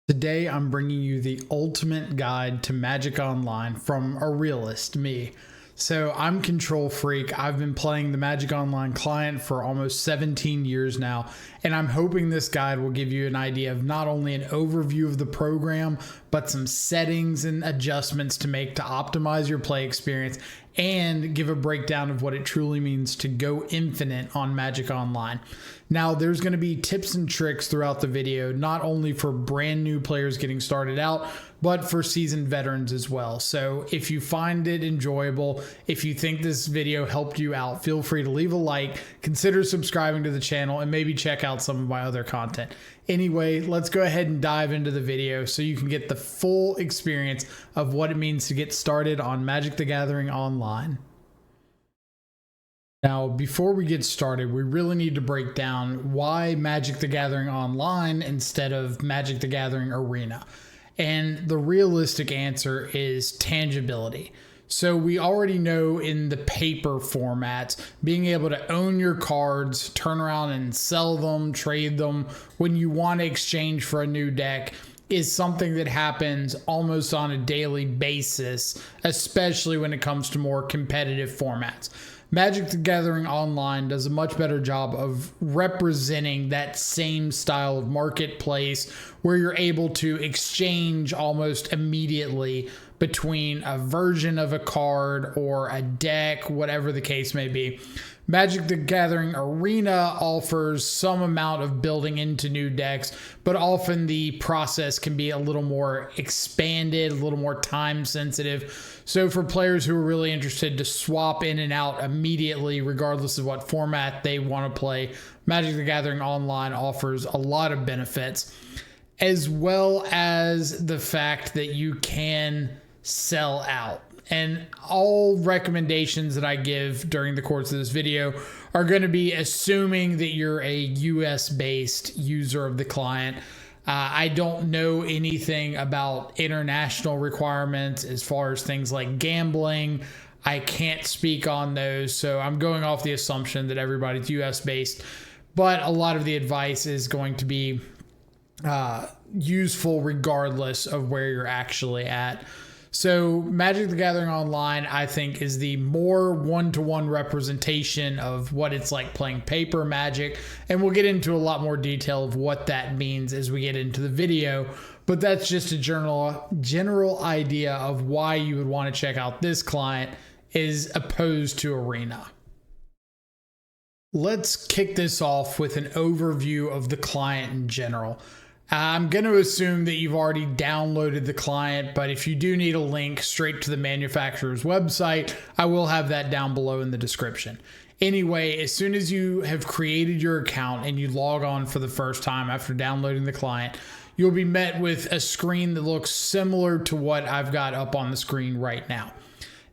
Today, I'm bringing you the ultimate guide to Magic Online from a realist, me. So I'm Control Freak. I've been playing the Magic Online client for almost 17 years now, and I'm hoping this guide will give you an idea of not only an overview of the program, but some settings and adjustments to make to optimize your play experience and give a breakdown of what it truly means to go infinite on Magic Online. Now, there's going to be tips and tricks throughout the video, not only for brand new players getting started out, but for seasoned veterans as well. So if you find it enjoyable, if you think this video helped you out, feel free to leave a like, consider subscribing to the channel, and maybe check out some of my other content. Anyway, let's go ahead and dive into the video so you can get the full experience of what it means to get started on Magic the Gathering Online. Now, before we get started, we really need to break down why Magic the Gathering Online instead of Magic the Gathering Arena. And the realistic answer is tangibility. So we already know in the paper formats, being able to own your cards, turn around and sell them, trade them when you want to exchange for a new deck is something that happens almost on a daily basis, especially when it comes to more competitive formats. Magic the Gathering Online does a much better job of representing that same style of marketplace where you're able to exchange almost immediately between a version of a card or a deck, whatever the case may be. Magic the Gathering Arena offers some amount of building into new decks, but often the process can be a little more expanded, a little more time sensitive. So for players who are really interested to swap in and out immediately, regardless of what format they want to play, Magic the Gathering Online offers a lot of benefits, as well as the fact that you can sell out. And all recommendations that I give during the course of this video are going to be assuming that you're a US based user of the client. I don't know anything about international requirements as far as things like gambling. I can't speak on those, so I'm going off the assumption that everybody's US based, but a lot of the advice is going to be useful regardless of where you're actually at. So Magic the Gathering Online, I think, is the more one-to-one representation of what it's like playing paper Magic, and we'll get into a lot more detail of what that means as we get into the video, but that's just a general idea of why you would want to check out this client as opposed to Arena. Let's kick this off with an overview of the client in general. I'm going to assume that you've already downloaded the client, but if you do need a link straight to the manufacturer's website, I will have that down below in the description. Anyway, as soon as you have created your account and you log on for the first time after downloading the client, you'll be met with a screen that looks similar to what I've got up on the screen right now.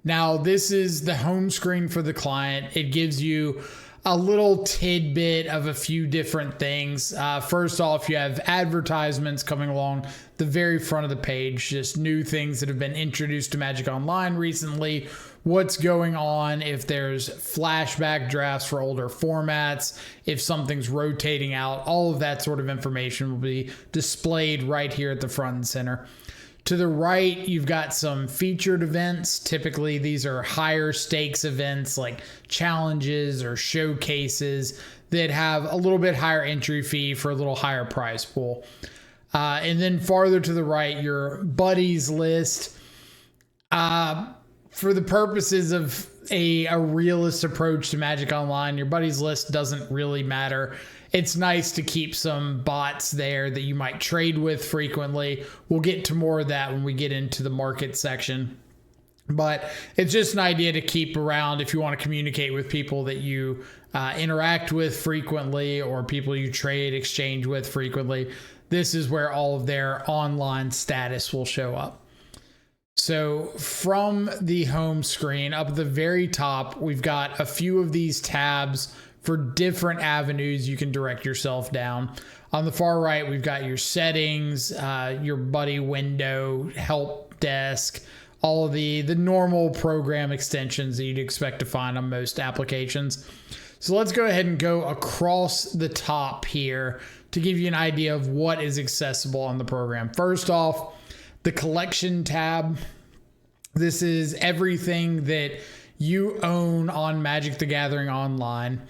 Now, this is the home screen for the client. It gives you a little tidbit of a few different things. First off, you have advertisements coming along the very front of the page, just new things that have been introduced to Magic Online recently, what's going on, if there's flashback drafts for older formats, if something's rotating out, all of that sort of information will be displayed right here at the front and center. To the right, you've got some featured events. Typically, these are higher stakes events like challenges or showcases that have a little bit higher entry fee for a little higher prize pool. And then farther to the right, your buddies list. For the purposes of a realist approach to Magic Online, your buddies list doesn't really matter. It's nice to keep some bots there that you might trade with frequently. We'll get to more of that when we get into the market section. But it's just an idea to keep around if you want to communicate with people that you interact with frequently or people you trade, exchange with frequently. This is where all of their online status will show up. So from the home screen up at the very top, we've got a few of these tabs for different avenues you can direct yourself down. On the far right, we've got your settings, your buddy window, help desk, all of the normal program extensions that you'd expect to find on most applications. So let's go ahead and go across the top here to give you an idea of what is accessible on the program. First off, the collection tab. This is everything that you own on Magic the Gathering Online.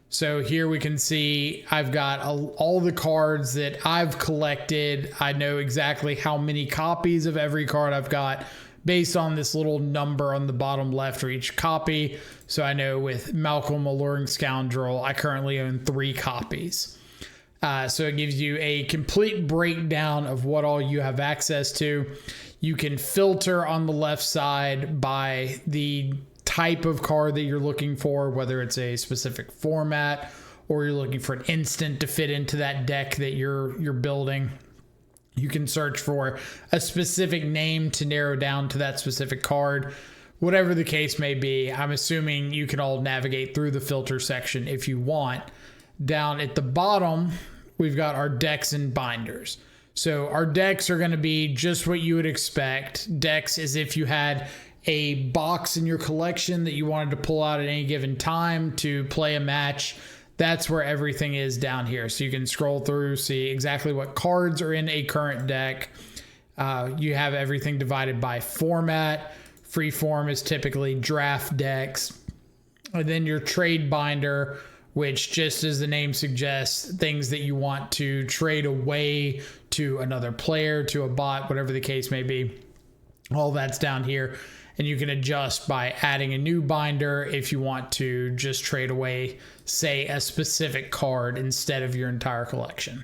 So here we can see I've got all the cards that I've collected. I know exactly how many copies of every card I've got based on this little number on the bottom left for each copy. So I know with Malcolm Alluring Scoundrel, I currently own 3 copies. So it gives you a complete breakdown of what all you have access to. You can filter on the left side by the type of card that you're looking for, whether it's a specific format or you're looking for an instant to fit into that deck that you're building. You can search for a specific name to narrow down to that specific card. Whatever the case may be, I'm assuming you can all navigate through the filter section if you want. Down at the bottom, we've got our decks and binders. So our decks are going to be just what you would expect. Decks is if you had a box in your collection that you wanted to pull out at any given time to play a match. That's where everything is down here. So you can scroll through, see exactly what cards are in a current deck. You have everything divided by format. Free form is typically draft decks. And then your trade binder, which just as the name suggests, things that you want to trade away to another player, to a bot, whatever the case may be. All that's down here. And you can adjust by adding a new binder if you want to just trade away, say, a specific card instead of your entire collection.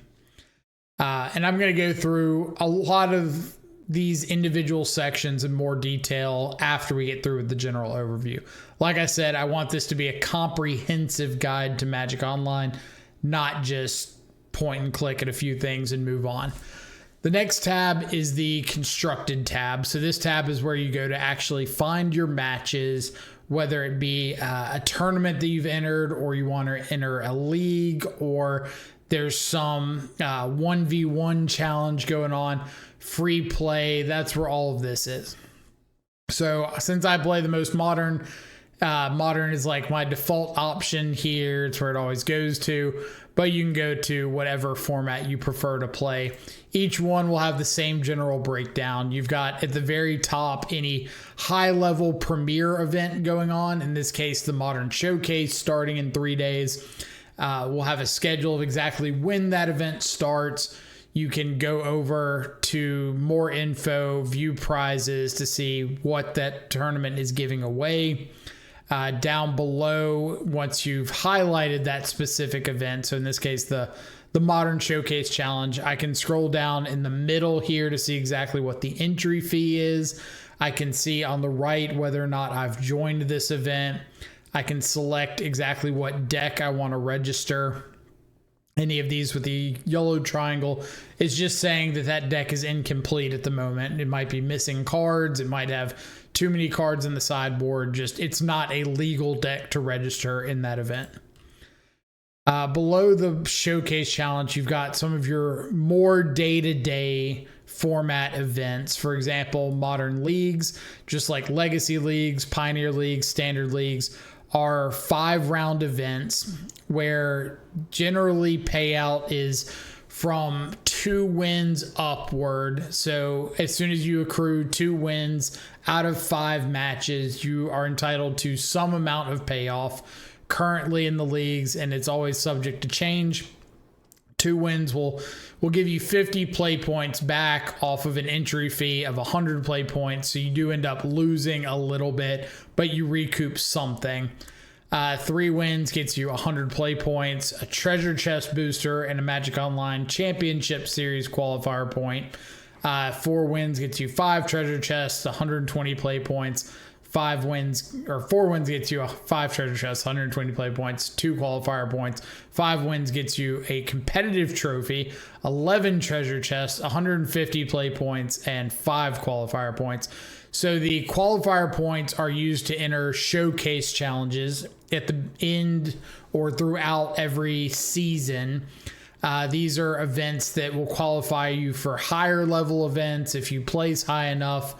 And I'm going to go through a lot of these individual sections in more detail after we get through with the general overview. Like I said, I want this to be a comprehensive guide to Magic Online, not just point and click at a few things and move on. The next tab is the constructed tab. So this tab is where you go to actually find your matches, whether it be a tournament that you've entered or you want to enter a league or there's some 1v1 challenge going on, free play. That's where all of this is. So since I play the most modern, modern is like my default option here. It's where it always goes to, but you can go to whatever format you prefer to play. Each one will have the same general breakdown. You've got at the very top any high level premier event going on. In this case, the Modern Showcase starting in 3 days. We'll have a schedule of exactly when that event starts. You can go over to more info, view prizes to see what that tournament is giving away. Down below, once you've highlighted that specific event, so in this case, the Modern Showcase Challenge, I can scroll down in the middle here to see exactly what the entry fee is. I can see on the right whether or not I've joined this event. I can select exactly what deck I want to register. Any of these with the yellow triangle is just saying that that deck is incomplete at the moment. It might be missing cards. It might have too many cards in the sideboard. Just it's not a legal deck to register in that event. Below the Showcase Challenge, you've got some of your more day-to-day format events. For example, Modern Leagues, just like Legacy Leagues, Pioneer Leagues, Standard Leagues, are 5-round events where generally payout is from 2 wins upward. So as soon as you accrue 2 wins out of 5 matches, you are entitled to some amount of payoff currently in the leagues, and it's always subject to change. 2 wins will give you 50 play points back off of an entry fee of 100 play points. So you do end up losing a little bit, but you recoup something. 3 wins gets you 100 play points, a treasure chest booster, and a Magic Online Championship Series qualifier point. 4 wins gets you 5 treasure chests, 120 play points. 4 wins gets you 5 treasure chests, 120 play points, 2 qualifier points. 5 wins gets you a competitive trophy, 11 treasure chests, 150 play points, and 5 qualifier points. So the qualifier points are used to enter showcase challenges at the end or throughout every season. These are events that will qualify you for higher level events if you place high enough.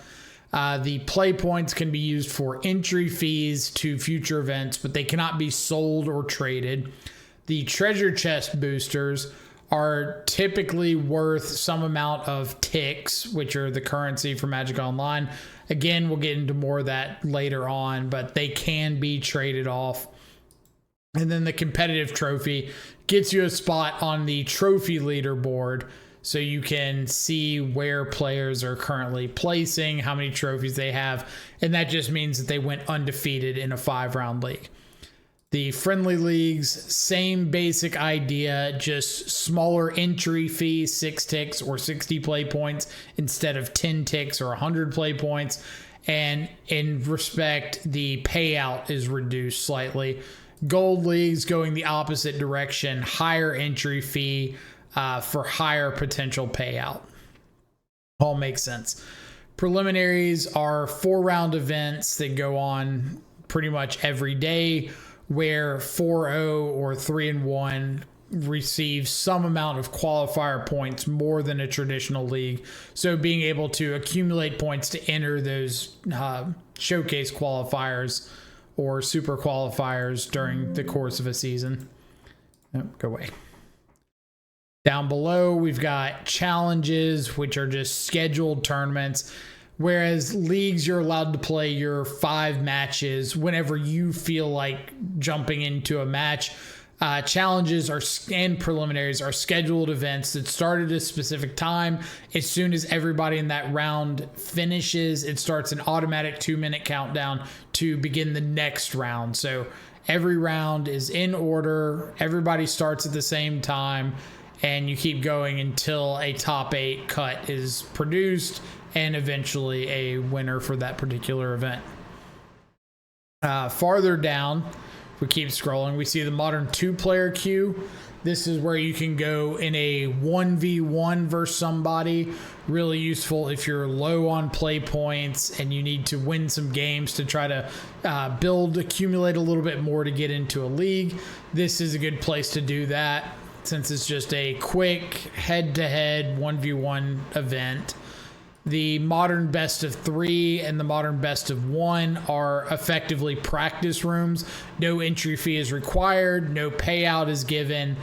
The play points can be used for entry fees to future events, but they cannot be sold or traded. The treasure chest boosters are typically worth some amount of ticks, which are the currency for Magic Online. Again, we'll get into more of that later on, but they can be traded off. And then the competitive trophy gets you a spot on the trophy leaderboard, so you can see where players are currently placing, how many trophies they have, and that just means that they went undefeated in a 5-round league. The friendly leagues, same basic idea, just smaller entry fee, 6 ticks or 60 play points instead of 10 ticks or 100 play points. And in respect, the payout is reduced slightly. Gold leagues going the opposite direction, higher entry fee for higher potential payout. All makes sense. Preliminaries are 4-round events that go on pretty much every day, where 4-0 or 3-1 receives some amount of qualifier points more than a traditional league. So being able to accumulate points to enter those showcase qualifiers or super qualifiers during the course of a season. Oh, go away. Down below, we've got challenges, which are just scheduled tournaments. Whereas leagues, you're allowed to play your 5 matches whenever you feel like jumping into a match. Challenges and preliminaries are scheduled events that start at a specific time. As soon as everybody in that round finishes, it starts an automatic 2-minute countdown to begin the next round. So every round is in order. Everybody starts at the same time, and you keep going until a top 8 cut is produced and eventually a winner for that particular event. Farther down, we keep scrolling, we see the modern 2-player queue. This is where you can go in a 1v1 versus somebody. Really useful if you're low on play points and you need to win some games to try to accumulate a little bit more to get into a league. This is a good place to do that, since it's just a quick head-to-head 1v1 event. The modern best of 3 and the modern best of 1 are effectively practice rooms. No entry fee is required. No payout is given.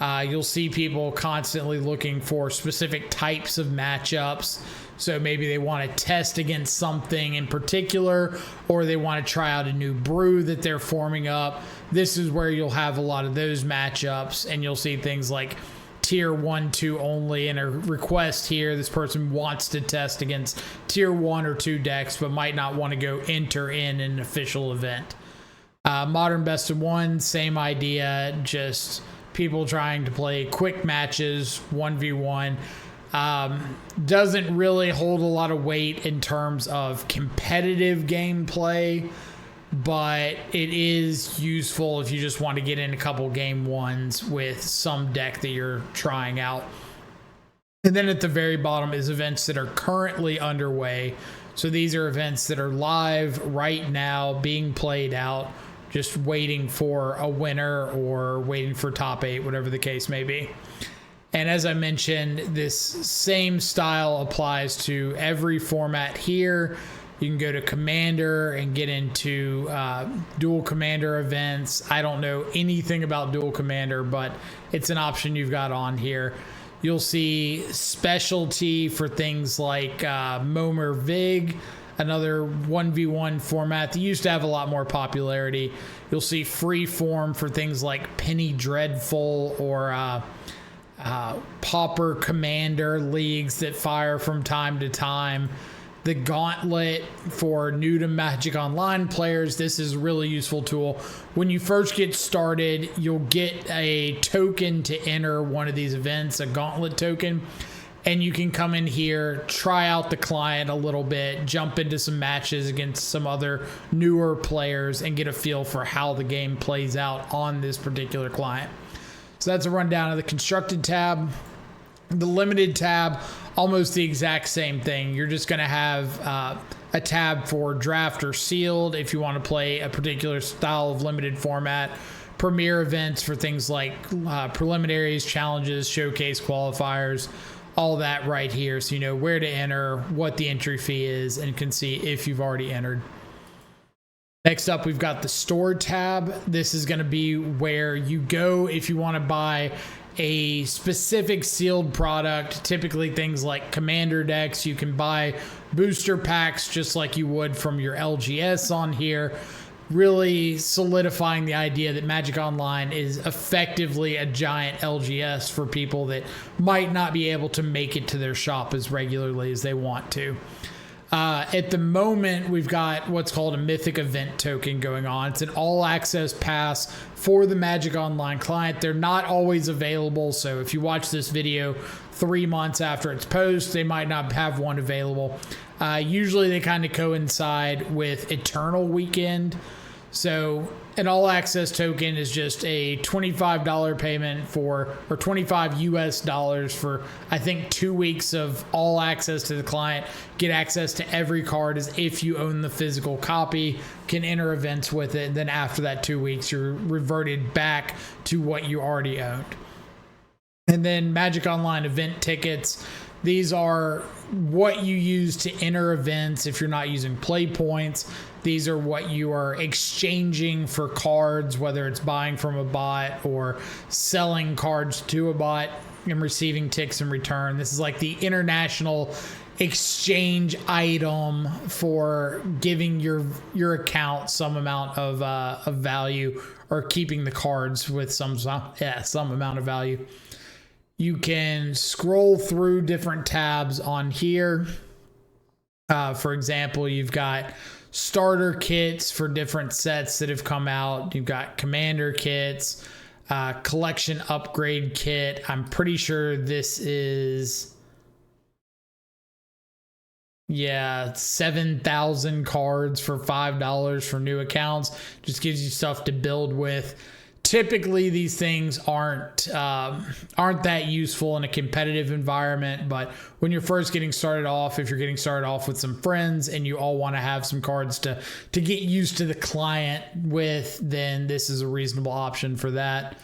You'll see people constantly looking for specific types of matchups. So maybe they want to test against something in particular, or they want to try out a new brew that they're forming up. This is where you'll have a lot of those matchups, and you'll see things like tier 1, 2 only, and a request here. This person wants to test against tier 1 or 2 decks, but might not want to go enter in an official event. Modern best of 1, same idea, just people trying to play quick matches, 1v1. Doesn't really hold a lot of weight in terms of competitive gameplay, but it is useful if you just want to get in a couple game 1s with some deck that you're trying out. And then at the very bottom is events that are currently underway. So these are events that are live right now, being played out, just waiting for a winner or waiting for top 8, whatever the case may be. And as I mentioned, this same style applies to every format here. You can go to Commander and get into Dual Commander events. I don't know anything about Dual Commander, but it's an option you've got on here. You'll see specialty for things like Momer Vig, another 1v1 format that used to have a lot more popularity. You'll see free form for things like Penny Dreadful or Pauper Commander leagues that fire from time to time. The Gauntlet for new to Magic Online players. This is a really useful tool. When you first get started, you'll get a token to enter one of these events, a Gauntlet token, and you can come in here, try out the client a little bit, jump into some matches against some other newer players, and get a feel for how the game plays out on this particular client. So that's a rundown of the constructed tab. The limited tab, almost the exact same thing. You're just going to have a tab for draft or sealed if you want to play a particular style of limited format. Premier events for things like preliminaries, challenges, showcase qualifiers, all that right here. So you know where to enter, what the entry fee is, and can see if you've already entered. Next up, we've got the store tab. This is going to be where you go if you want to buy a specific sealed product, typically things like commander decks. You can buy booster packs just like you would from your LGS on here, really solidifying the idea that Magic Online is effectively a giant LGS for people that might not be able to make it to their shop as regularly as they want to. At the moment, we've got what's called a Mythic Event Token going on. It's an all-access pass for the Magic Online client. They're not always available, so if you watch this video 3 months after its post, they might not have one available. Usually they kind of coincide with Eternal Weekend. So an all-access token is just a $25 payment for, or $25 US for, I think, 2 weeks of all access to the client. Get access to every card as if you own the physical copy, can enter events with it, and then after that 2 weeks, you're reverted back to what you already owned. And then Magic Online event tickets. These are what you use to enter events if you're not using play points. These are what you are exchanging for cards, whether it's buying from a bot or selling cards to a bot and receiving ticks in return. This is like the international exchange item for giving your account some amount of value, or keeping the cards with some amount of value. You can scroll through different tabs on here. For example, you've got starter kits for different sets that have come out. You've got commander kits, collection upgrade kit. I'm pretty sure this is, 7,000 cards for $5 for new accounts. Just gives you stuff to build with. Typically, these things aren't that useful in a competitive environment, but when you're first getting started off, if you're getting started off with some friends and you all want to have some cards to get used to the client with, then this is a reasonable option for that.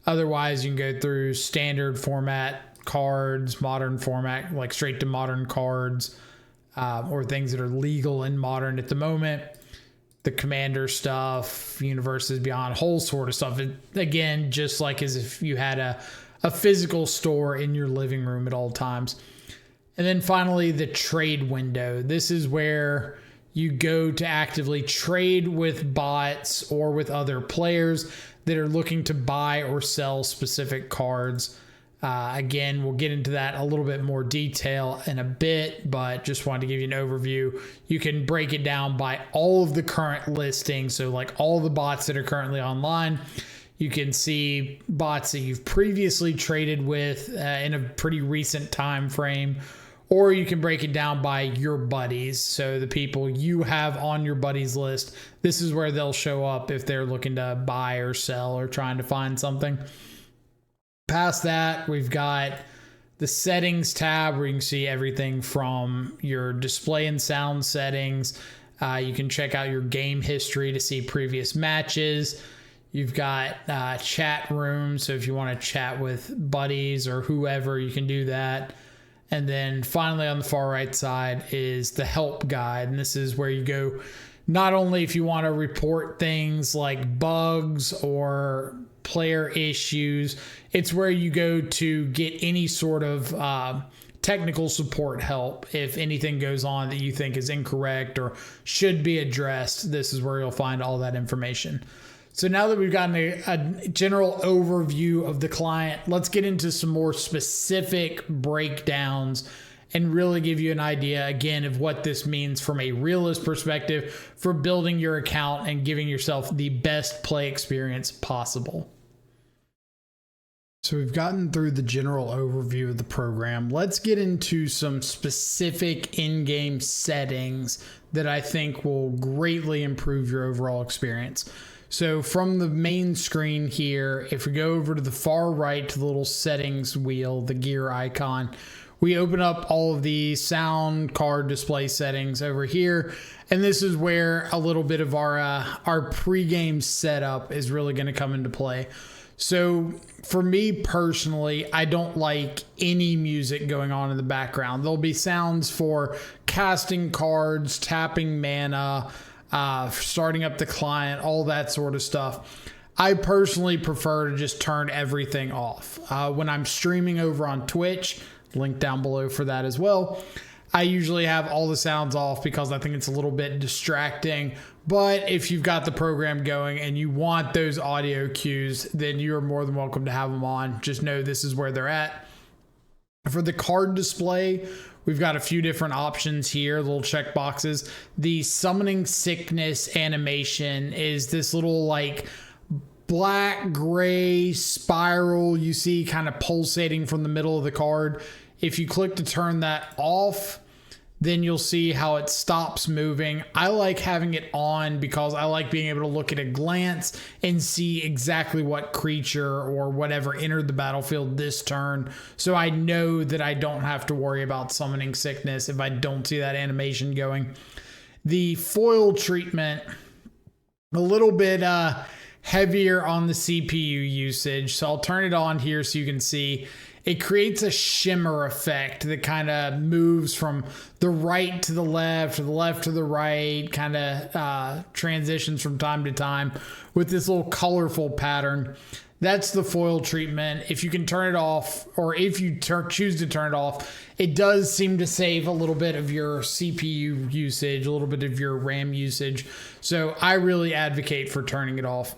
Otherwise, you can go through standard format cards, modern format, like straight to modern cards, or things that are legal in modern at the moment. The commander stuff, universes beyond, whole sort of stuff. It, again, just like as if you had a physical store in your living room at all times. And then finally, the trade window. This is where you go to actively trade with bots or with other players that are looking to buy or sell specific cards. Again, we'll get into that a little bit more detail in a bit, but just wanted to give you an overview. You can break it down by all of the current listings. So like all the bots that are currently online, you can see bots that you've previously traded with in a pretty recent time frame, or you can break it down by your buddies. So the people you have on your buddies list, this is where they'll show up if they're looking to buy or sell or trying to find something. Past that, we've got the settings tab where you can see everything from your display and sound settings. You can check out your game history to see previous matches. You've got chat rooms, so if you want to chat with buddies or whoever, you can do that. And then finally on the far right side is the help guide, and this is where you go not only if you want to report things like bugs or player issues, it's where you go to get any sort of technical support help. If anything goes on that you think is incorrect or should be addressed, this is where you'll find all that information. So now that we've gotten a general overview of the client, let's get into some more specific breakdowns and really give you an idea, again, of what this means from a realist perspective for building your account and giving yourself the best play experience possible. So we've gotten through the general overview of the program. Let's get into some specific in-game settings that I think will greatly improve your overall experience. So from the main screen here, if we go over to the far right to the little settings wheel, the gear icon, we open up all of the sound card display settings over here. And this is where a little bit of our pre-game setup is really going to come into play. So for me personally, I don't like any music going on in the background. There'll be sounds for casting cards, tapping mana, starting up the client, all that sort of stuff. I personally prefer to just turn everything off. When I'm streaming over on Twitch, link down below for that as well, I usually have all the sounds off because I think it's a little bit distracting. But if you've got the program going and you want those audio cues, then you're more than welcome to have them on. Just know this is where they're at. For the card display, we've got a few different options here, little check boxes. The summoning sickness animation is this little like black gray spiral you see kind of pulsating from the middle of the card. If you click to turn that off, then you'll see how it stops moving. I like having it on because I like being able to look at a glance and see exactly what creature or whatever entered the battlefield this turn. So I know that I don't have to worry about summoning sickness if I don't see that animation going. The foil treatment, a little bit heavier on the CPU usage. So I'll turn it on here so you can see. It creates a shimmer effect that kind of moves from the right to the left or the left to the right, kind of transitions from time to time with this little colorful pattern. That's the foil treatment. If you can turn it off, or if you choose to turn it off, it does seem to save a little bit of your CPU usage, a little bit of your RAM usage. So I really advocate for turning it off.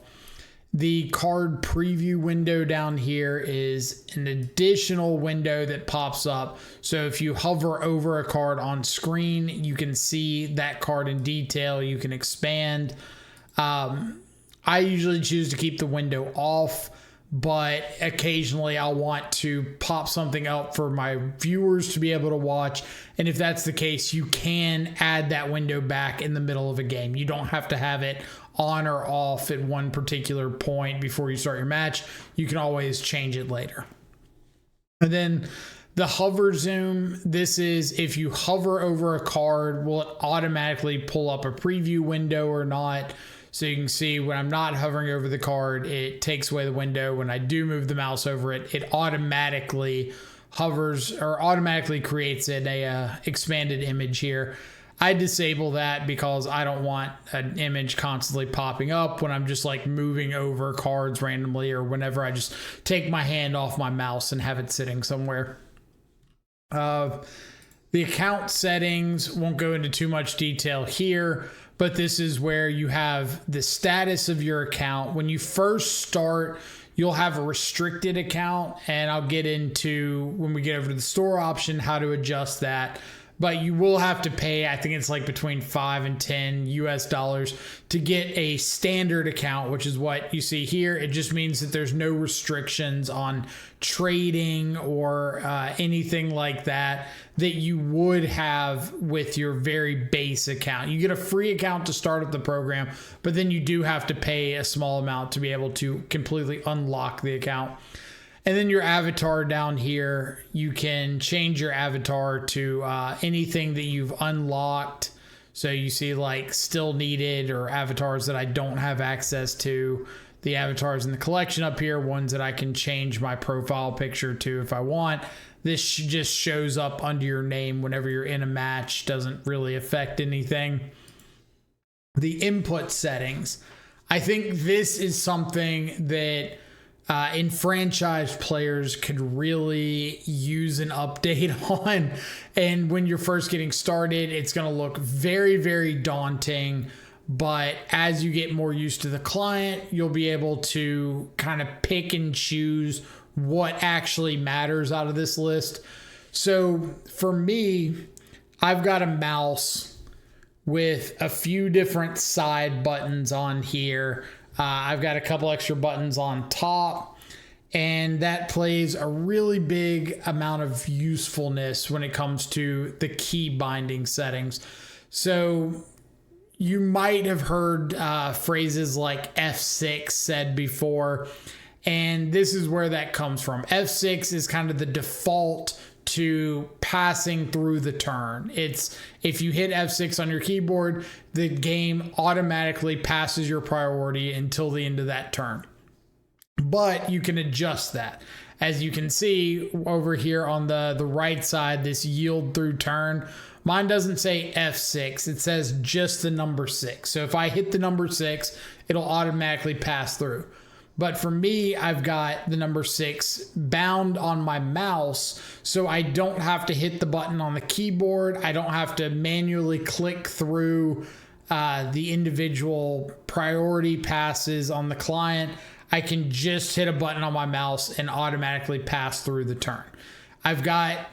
The card preview window down here is an additional window that pops up. So if you hover over a card on screen, you can see that card in detail. You can expand. I usually choose to keep the window off, but occasionally I'll want to pop something up for my viewers to be able to watch. And if that's the case, you can add that window back in the middle of a game. You don't have to have it on or off at one particular point before you start your match. You can always change it later. And then the hover zoom, this is if you hover over a card, will it automatically pull up a preview window or not? So you can see when I'm not hovering over the card, it takes away the window. When I do move the mouse over it, it automatically hovers or automatically creates an expanded image here. I disable that because I don't want an image constantly popping up when I'm just like moving over cards randomly, or whenever I just take my hand off my mouse and have it sitting somewhere. The account settings, won't go into too much detail here, but this is where you have the status of your account. When you first start, you'll have a restricted account, and I'll get into, when we get over to the store option, how to adjust that. But you will have to pay, I think it's like between $5 and $10 US to get a standard account, which is what you see here. It just means that there's no restrictions on trading or anything like that that you would have with your very base account. You get a free account to start up the program, but then you do have to pay a small amount to be able to completely unlock the account. And then your avatar down here, you can change your avatar to anything that you've unlocked. So you see like still needed or avatars that I don't have access to. The avatars in the collection up here, ones that I can change my profile picture to if I want. This just shows up under your name whenever you're in a match. Doesn't really affect anything. The input settings. I think this is something that enfranchised players could really use an update on. And when you're first getting started, it's going to look very, very daunting. But as you get more used to the client, you'll be able to kind of pick and choose what actually matters out of this list. So for me, I've got a mouse with a few different side buttons on here. I've got a couple extra buttons on top, and that plays a really big amount of usefulness when it comes to the key binding settings. So you might have heard phrases like F6 said before, and this is where that comes from. F6 is kind of the default to passing through the turn. It's if you hit F6 on your keyboard, the game automatically passes your priority until the end of that turn. But you can adjust that. As you can see over here on the right side, this yield through turn, mine doesn't say F6, it says just the number 6. So if I hit the number 6, it'll automatically pass through. But for me, I've got the number 6 bound on my mouse, so I don't have to hit the button on the keyboard. I don't have to manually click through the individual priority passes on the client. I can just hit a button on my mouse and automatically pass through the turn. I've got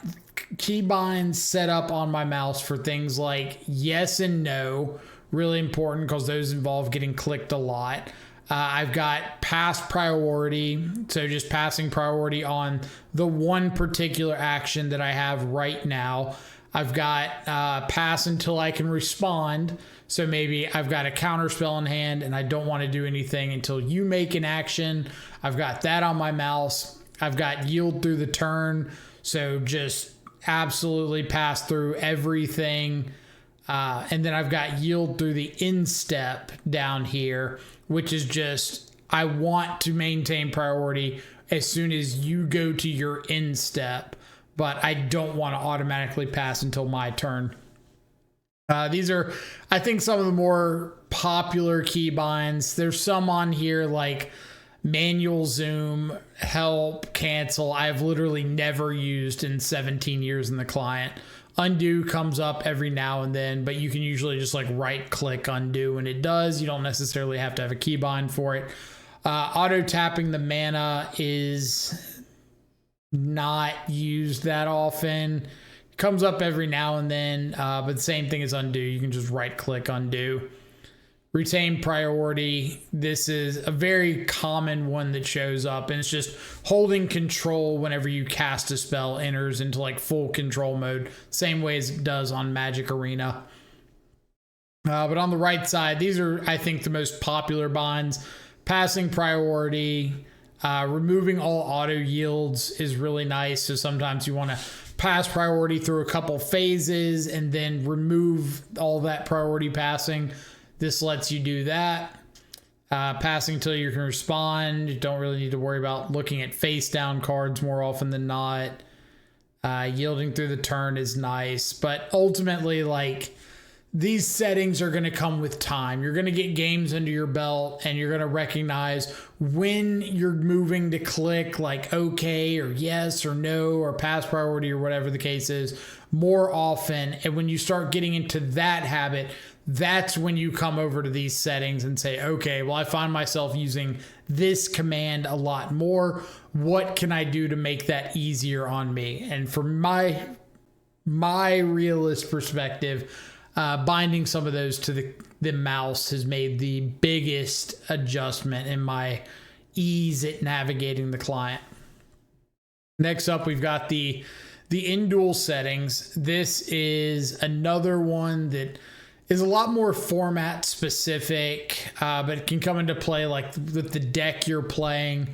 keybinds set up on my mouse for things like yes and no, really important because those involve getting clicked a lot. I've got pass priority, so just passing priority on the one particular action that I have right now. I've got pass until I can respond, so maybe I've got a counter spell in hand and I don't want to do anything until you make an action. I've got that on my mouse. I've got yield through the turn, so just absolutely pass through everything. And then I've got yield through the instep down here, which is just, I want to maintain priority as soon as you go to your instep, but I don't want to automatically pass until my turn. These are, I think, some of the more popular keybinds. There's some on here like manual zoom, help, cancel. I've literally never used in 17 years in the client. Undo comes up every now and then, but you can usually just like right click undo and it does. You don't necessarily have to have a keybind for it. Auto tapping the mana is not used that often. It comes up every now and then, but the same thing as undo. You can just right click undo. Retain priority. This is a very common one that shows up, and it's just holding control whenever you cast a spell enters into like full control mode, same way as it does on Magic Arena. But on the right side, these are, I think, the most popular binds. Passing priority, removing all auto yields is really nice. So sometimes you want to pass priority through a couple phases and then remove all that priority passing. This lets you do that. Passing until you can respond. You don't really need to worry about looking at face down cards more often than not. Yielding through the turn is nice, but ultimately, like, these settings are going to come with time. You're going to get games under your belt and you're going to recognize when you're moving to click like okay or yes or no or pass priority or whatever the case is more often. And when you start getting into that habit, that's when you come over to these settings and say, okay, well, I find myself using this command a lot more. What can I do to make that easier on me? And from my realist perspective, binding some of those to the mouse has made the biggest adjustment in my ease at navigating the client. Next up, we've got the in-duel settings. This is another one that is a lot more format specific, but it can come into play like with the deck you're playing.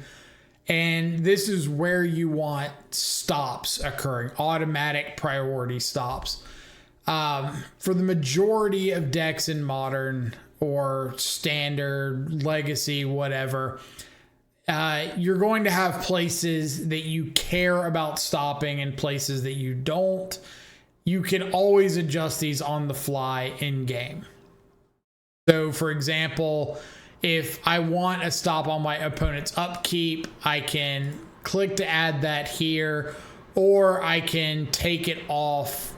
And this is where you want stops occurring, automatic priority stops. For the majority of decks in Modern or Standard, Legacy, whatever, you're going to have places that you care about stopping and places that you don't. You can always adjust these on the fly in game. So, for example, if I want a stop on my opponent's upkeep, I can click to add that here, or I can take it off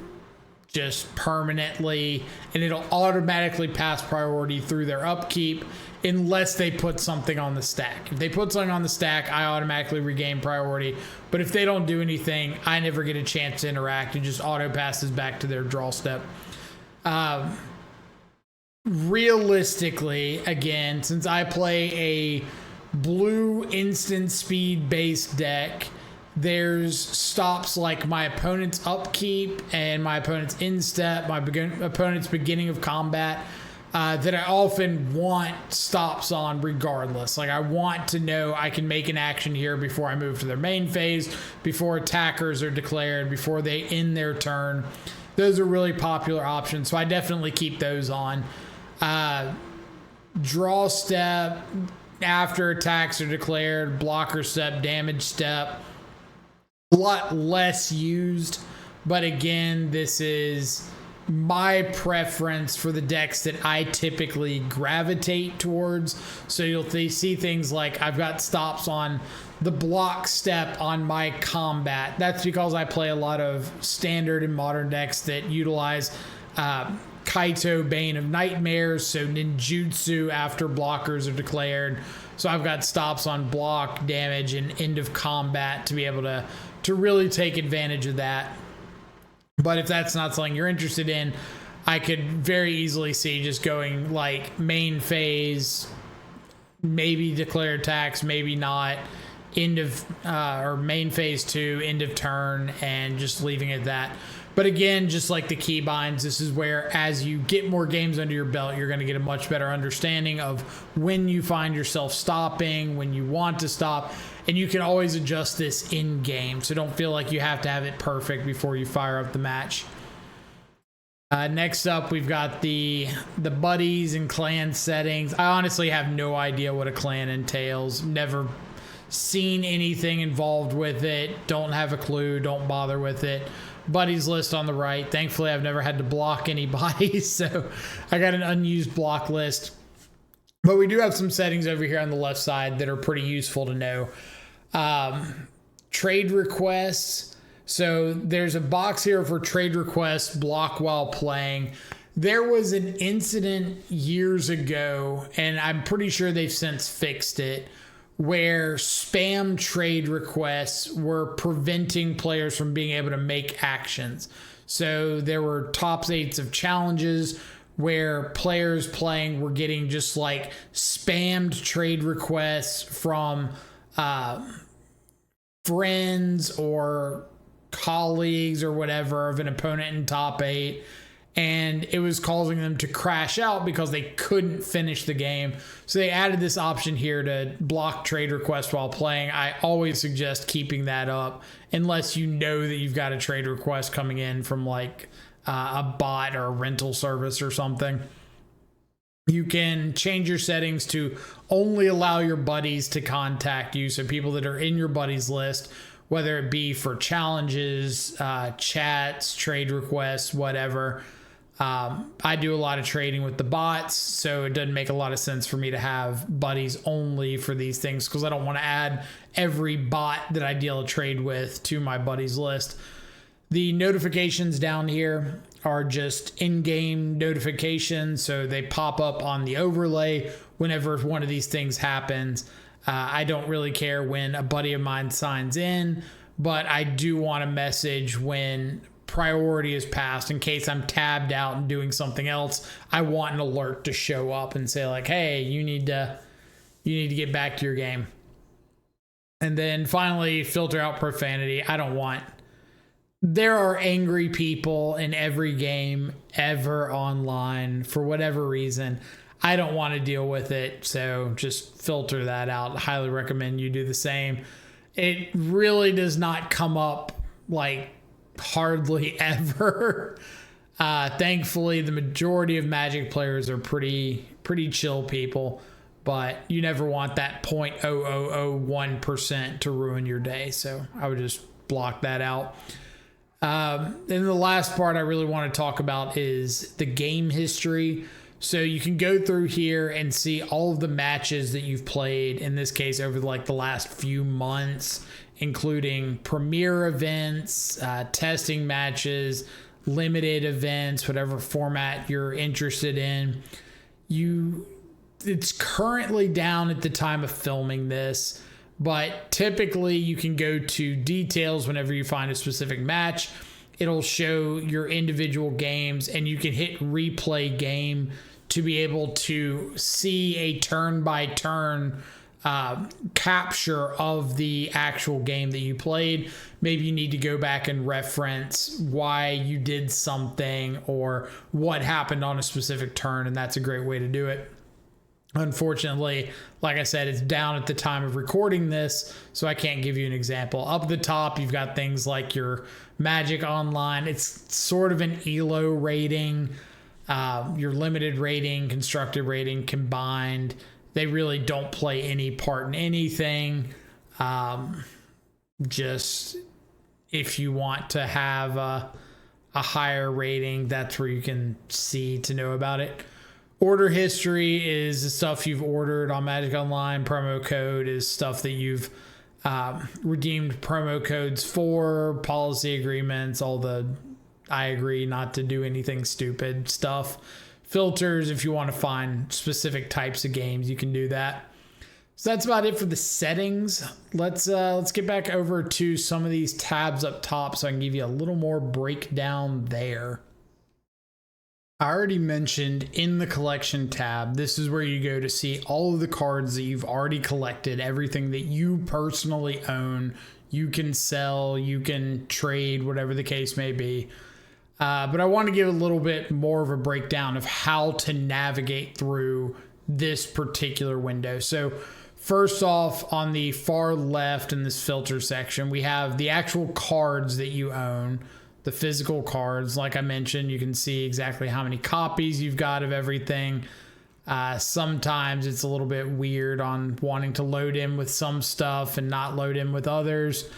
just permanently and it'll automatically pass priority through their upkeep unless they put something on the stack. If they put something on the stack, I automatically regain priority. But if they don't do anything, I never get a chance to interact. It just auto passes back to their draw step. Realistically, again, since I play a blue instant speed based deck, there's stops like my opponent's upkeep and my opponent's instep, my opponent's beginning of combat, that I often want stops on regardless. Like, I want to know I can make an action here before I move to their main phase, before attackers are declared, before they end their turn. Those are really popular options, so I definitely keep those on. Draw step, after attacks are declared, blocker step, damage step. A lot less used, but again, this is my preference for the decks that I typically gravitate towards. So you'll see things like I've got stops on the block step on my combat. That's because I play a lot of standard and modern decks that utilize Kaito, Bane of Nightmares, so ninjutsu after blockers are declared. So I've got stops on block, damage, and end of combat to be able to really take advantage of that. But if that's not something you're interested in, I could very easily see just going like main phase, maybe declare attacks, maybe not, end of or main phase 2, end of turn, and just leaving it at that. But again, just like the keybinds, this is where as you get more games under your belt, you're going to get a much better understanding of when you find yourself stopping, when you want to stop, and you can always adjust this in game. So don't feel like you have to have it perfect before you fire up the match. Next up, we've got the buddies and clan settings. I honestly have no idea what a clan entails. Never seen anything involved with it. Don't have a clue. Don't bother with it. Buddies list on the right. Thankfully, I've never had to block anybody, so I got an unused block list. But we do have some settings over here on the left side that are pretty useful to know. Trade requests. So there's a box here for trade requests, block while playing. There was an incident years ago, and I'm pretty sure they've since fixed it, where spam trade requests were preventing players from being able to make actions. So there were tops 8s of challenges where players playing were getting just like spammed trade requests from friends or colleagues or whatever of an opponent in top 8. And it was causing them to crash out because they couldn't finish the game. So they added this option here to block trade requests while playing. I always suggest keeping that up unless you know that you've got a trade request coming in from like a bot or a rental service or something. You can change your settings to only allow your buddies to contact you. So people that are in your buddies list, whether it be for challenges, chats, trade requests, whatever. I do a lot of trading with the bots, so it doesn't make a lot of sense for me to have buddies only for these things because I don't want to add every bot that I deal a trade with to my buddies list. The notifications down here are just in-game notifications, so they pop up on the overlay whenever one of these things happens. I don't really care when a buddy of mine signs in, but I do want a message when priority is passed in case I'm tabbed out and doing something else. I want an alert to show up and say like, hey, you need to get back to your game. And then finally, filter out profanity. There are angry people in every game ever online for whatever reason. I don't want to deal with it, so just filter that out. Highly recommend you do the same. It really does not come up like hardly ever. Thankfully, the majority of Magic players are pretty chill people, but you never want that 0.0001% to ruin your day, so I would just block that out. And the last part I really want to talk about is the game history. So you can go through here and see all of the matches that you've played, in this case over like the last few months, including premier events, testing matches, limited events, whatever format you're interested in. It's currently down at the time of filming this, but typically you can go to details whenever you find a specific match. It'll show your individual games, and you can hit replay game to be able to see a turn-by-turn capture of the actual game that you played. Maybe you need to go back and reference why you did something or what happened on a specific turn, and that's a great way to do it. Unfortunately, like I said, it's down at the time of recording this, so I can't give you an example. Up at the top, you've got things like your Magic Online. It's sort of an ELO rating, your limited rating, constructed rating combined. They really don't play any part in anything. Just if you want to have a higher rating, that's where you can see to know about it. Order history is the stuff you've ordered on Magic Online. Promo code is stuff that you've redeemed promo codes for. Policy agreements, all the I agree not to do anything stupid stuff. Filters, if you want to find specific types of games, you can do that. So that's about it for the settings. Let's get back over to some of these tabs up top so I can give you a little more breakdown there. I already mentioned in the collection tab, this is where you go to see all of the cards that you've already collected, everything that you personally own. You can sell, you can trade, whatever the case may be. But I want to give a little bit more of a breakdown of how to navigate through this particular window. So first off, on the far left in this filter section, we have the actual cards that you own, the physical cards. Like I mentioned, you can see exactly how many copies you've got of everything. Sometimes it's a little bit weird on wanting to load in with some stuff and not load in with others.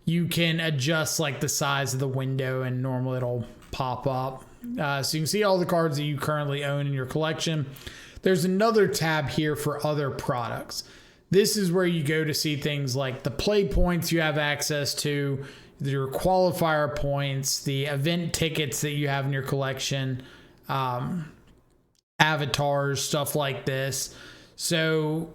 You can adjust like the size of the window and normally it'll pop up. So you can see all the cards that you currently own in your collection. There's another tab here for other products. This is where you go to see things like the play points you have access to, your qualifier points, the event tickets that you have in your collection, avatars, stuff like this. So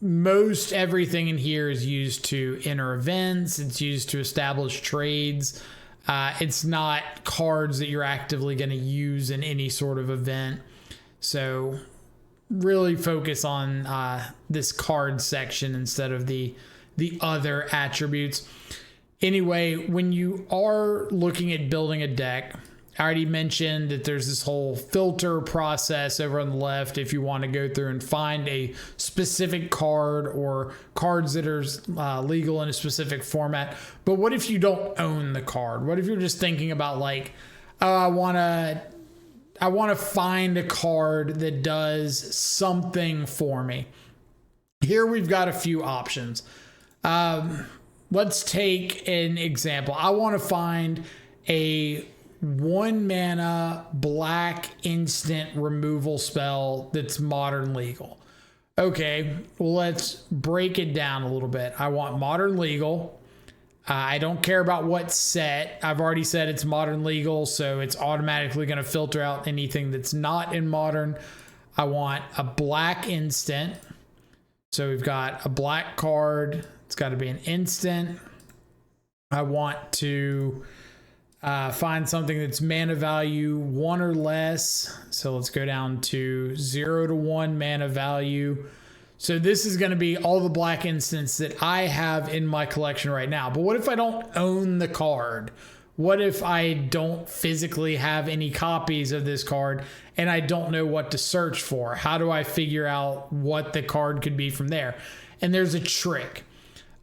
most everything in here is used to enter events. It's used to establish trades. It's not cards that you're actively going to use in any sort of event. So really focus on this card section instead of the other attributes. Anyway, when you are looking at building a deck, I already mentioned that there's this whole filter process over on the left if you want to go through and find a specific card or cards that are legal in a specific format. But what if you don't own the card? What if you're just thinking about like, oh, I want to find a card that does something for me? Here we've got a few options. Let's take an example. I want to find a 1 mana black instant removal spell that's modern legal. Okay, well, let's break it down a little bit. I want modern legal. I don't care about what set. I've already said it's modern legal, so it's automatically going to filter out anything that's not in modern. I want a black instant. So we've got a black card. It's got to be an instant. I want to find something that's mana value 1 or less. So let's go down to 0 to 1 mana value. So this is going to be all the black instants that I have in my collection right now. But what if I don't own the card? What if I don't physically have any copies of this card and I don't know what to search for? How do I figure out what the card could be from there? And there's a trick.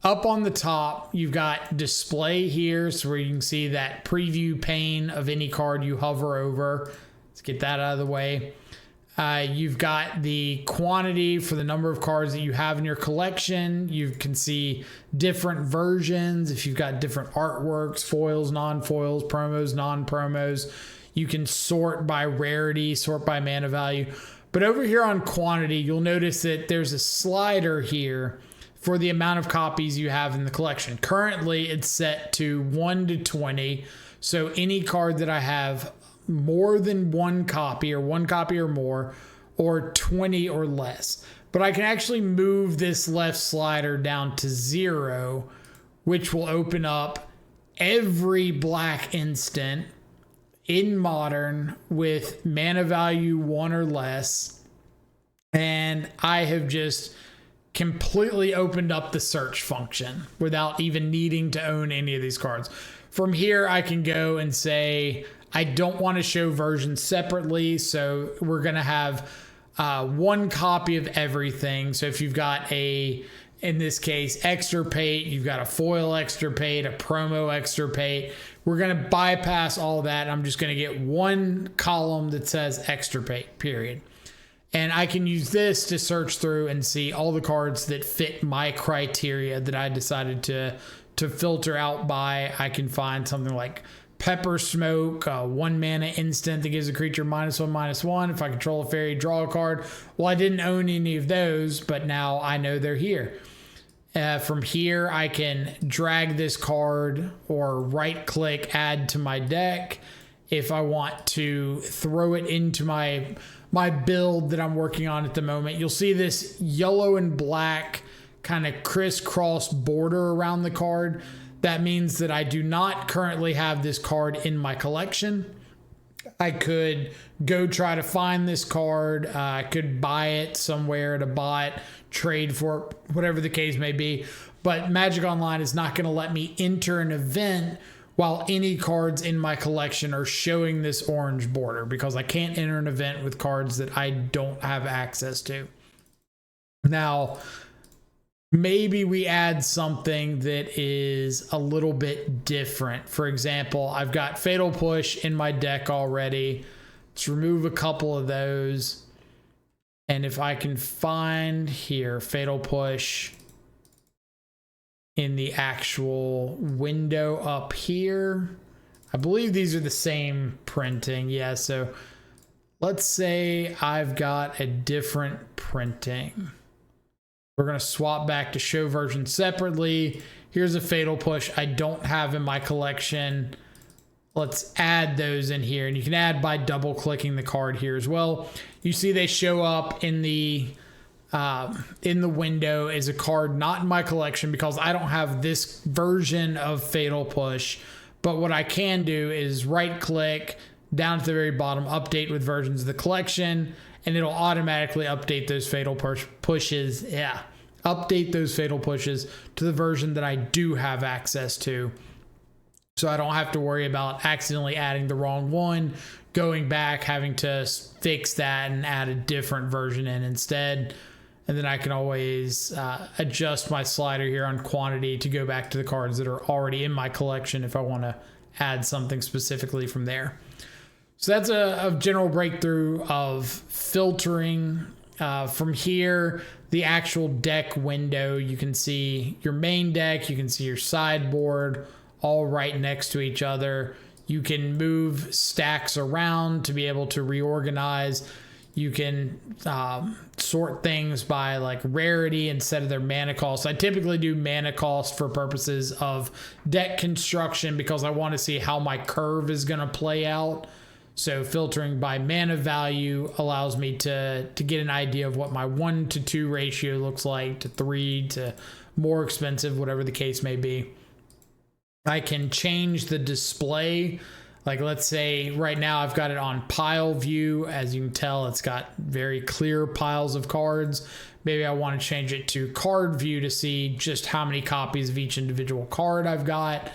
Up on the top, you've got display here, so where you can see that preview pane of any card you hover over. Let's get that out of the way. You've got the quantity for the number of cards that you have in your collection. You can see different versions. If you've got different artworks, foils, non-foils, promos, non-promos. You can sort by rarity, sort by mana value. But over here on quantity, you'll notice that there's a slider here for the amount of copies you have in the collection. Currently, it's set to 1 to 20. So any card that I have more than 1 copy or 1 copy or more, or 20 or less. But I can actually move this left slider down to 0, which will open up every black instant in Modern with mana value 1 or less. And I have just completely opened up the search function without even needing to own any of these cards. From here, I can go and say, I don't want to show versions separately. So we're going to have 1 copy of everything. So if you've got in this case, extirpate, you've got a foil extirpate, a promo extirpate. We're going to bypass all that. I'm just going to get 1 column that says extirpate, period. And I can use this to search through and see all the cards that fit my criteria that I decided to filter out by. I can find something like Pepper Smoke, 1 mana instant that gives a creature -1/-1. If I control a fairy, draw a card. Well, I didn't own any of those, but now I know they're here. From here, I can drag this card or right click, add to my deck. If I want to throw it into my build that I'm working on at the moment, you'll see this yellow and black kind of crisscross border around the card. That means that I do not currently have this card in my collection. I could go try to find this card. I could buy it somewhere at a bot, trade for it, whatever the case may be. But Magic Online is not going to let me enter an event while any cards in my collection are showing this orange border, because I can't enter an event with cards that I don't have access to. Now, maybe we add something that is a little bit different. For example, I've got Fatal Push in my deck already. Let's remove a couple of those. And if I can find here, Fatal Push in the actual window up here. I believe these are the same printing. Yeah, so let's say I've got a different printing. We're going to swap back to show version separately. Here's a Fatal Push I don't have in my collection. Let's add those in here. And you can add by double clicking the card here as well. You see they show up in the window as a card not in my collection because I don't have this version of Fatal Push. But what I can do is right click down to the very bottom, update with versions of the collection, and it'll automatically update those Fatal Pushes. Yeah, update those Fatal Pushes to the version that I do have access to. So I don't have to worry about accidentally adding the wrong one, going back, having to fix that and add a different version in instead. And then I can always adjust my slider here on quantity to go back to the cards that are already in my collection if I want to add something specifically from there. So that's a general breakthrough of filtering. From here, the actual deck window, you can see your main deck, you can see your sideboard, all right next to each other. You can move stacks around to be able to reorganize. You can sort things by like rarity instead of their mana cost. I typically do mana cost for purposes of deck construction because I want to see how my curve is going to play out. So filtering by mana value allows me to get an idea of what my 1 to 2 ratio looks like, to 3 to more expensive, whatever the case may be. I can change the display. Like let's say right now I've got it on pile view. As you can tell, it's got very clear piles of cards. Maybe I want to change it to card view to see just how many copies of each individual card I've got.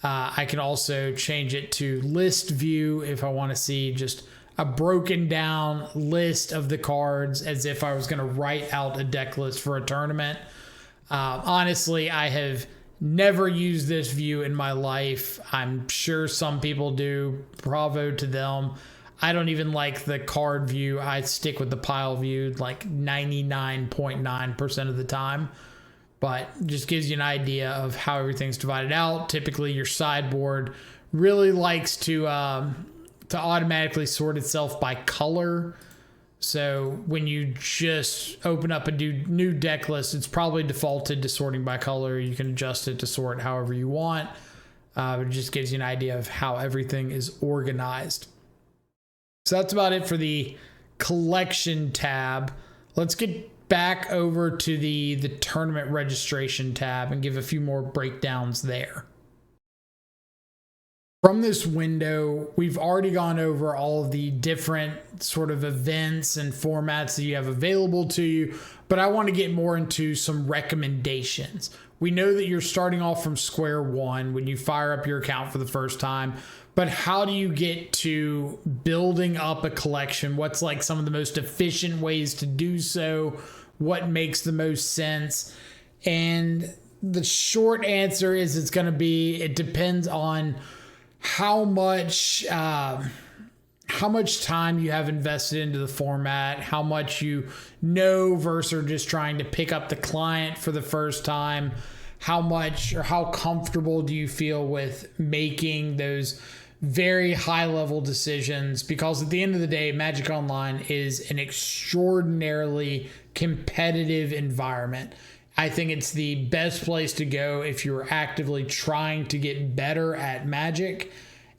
I can also change it to list view if I want to see just a broken down list of the cards as if I was going to write out a deck list for a tournament. Honestly, I have never used this view in my life. I'm sure some people do. Bravo to them. I don't even like the card view. I stick with the pile view like 99.9% of the time. But just gives you an idea of how everything's divided out. Typically, your sideboard really likes to automatically sort itself by color. So when you just open up a new deck list, it's probably defaulted to sorting by color. You can adjust it to sort however you want. It just gives you an idea of how everything is organized. So that's about it for the collection tab. Let's get back over to the tournament registration tab and give a few more breakdowns there. From this window, we've already gone over all of the different sort of events and formats that you have available to you, but I want to get more into some recommendations. We know that you're starting off from square one when you fire up your account for the first time, but how do you get to building up a collection? What's like some of the most efficient ways to do so? What makes the most sense? And the short answer is it depends on how much time you have invested into the format, how much you know versus just trying to pick up the client for the first time, how much or how comfortable do you feel with making those very high level decisions, because at the end of the day, Magic Online is an extraordinarily competitive environment. I think it's the best place to go if you're actively trying to get better at Magic.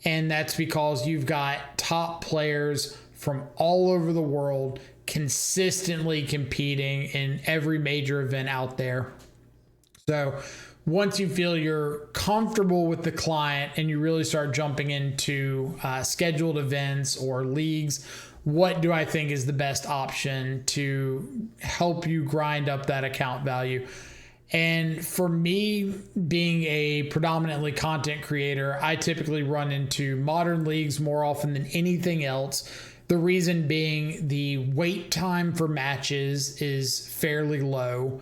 And that's because you've got top players from all over the world consistently competing in every major event out there. So once you feel you're comfortable with the client and you really start jumping into scheduled events or leagues, what do I think is the best option to help you grind up that account value? And for me, being a predominantly content creator, I typically run into modern leagues more often than anything else. The reason being the wait time for matches is fairly low.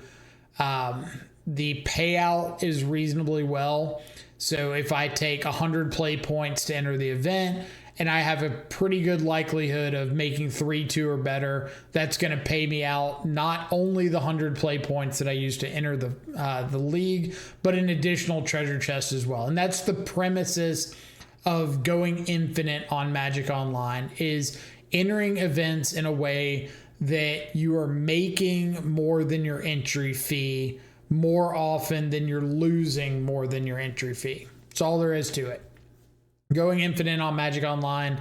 The payout is reasonably well. So if I take 100 play points to enter the event and I have a pretty good likelihood of making 3-2 or better, that's going to pay me out not only the 100 play points that I used to enter the league, but an additional treasure chest as well. And that's the premises of going infinite on Magic Online, is entering events in a way that you are making more than your entry fee more often than you're losing more than your entry fee. That's all there is to it. Going infinite on Magic Online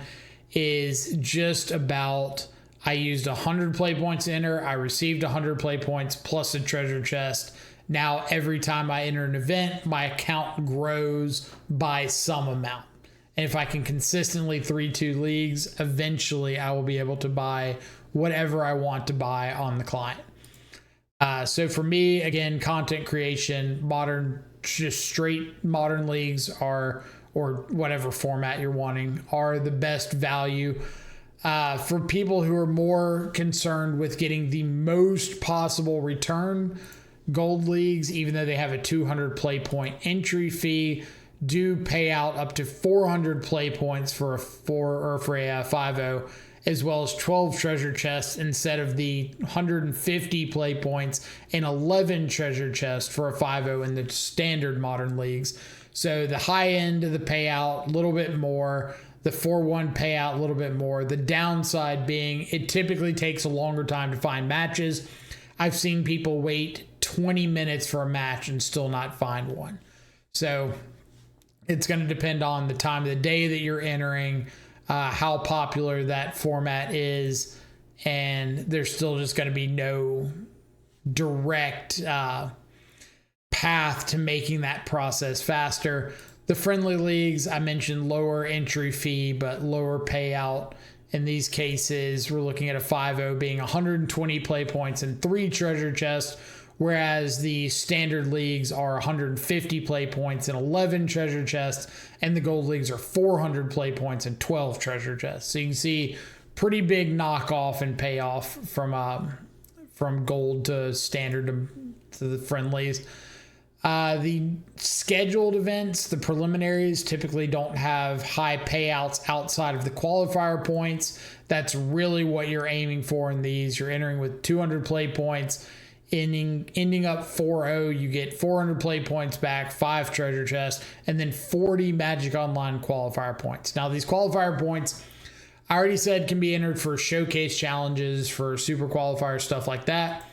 is just about, I used 100 play points to enter, I received 100 play points plus a treasure chest. Now every time I enter an event, my account grows by some amount. And if I can consistently 3-2 leagues, eventually I will be able to buy whatever I want to buy on the client. So for me, again, content creation, modern, just straight modern leagues are, or whatever format you're wanting, are the best value. For people who are more concerned with getting the most possible return, gold leagues, even though they have a 200 play point entry fee, do pay out up to 400 play points for a 5-0, as well as 12 treasure chests instead of the 150 play points and 11 treasure chests for a 5-0 in the standard modern leagues. So the high end of the payout, a little bit more. The 4-1 payout, a little bit more. The downside being it typically takes a longer time to find matches. I've seen people wait 20 minutes for a match and still not find one. So it's going to depend on the time of the day that you're entering, how popular that format is, and there's still just going to be no direct path to making that process faster. The friendly leagues, I mentioned lower entry fee, but lower payout. In these cases, we're looking at a 5-0 being 120 play points and 3 treasure chests, whereas the standard leagues are 150 play points and 11 treasure chests, and the gold leagues are 400 play points and 12 treasure chests. So you can see pretty big knockoff and payoff from gold to standard to the friendlies. The scheduled events, the preliminaries, typically don't have high payouts outside of the qualifier points. That's really what you're aiming for in these. You're entering with 200 play points, ending up 4-0. You get 400 play points back, 5 treasure chests, and then 40 Magic Online qualifier points. Now, these qualifier points, I already said, can be entered for showcase challenges, for super qualifiers, stuff like that.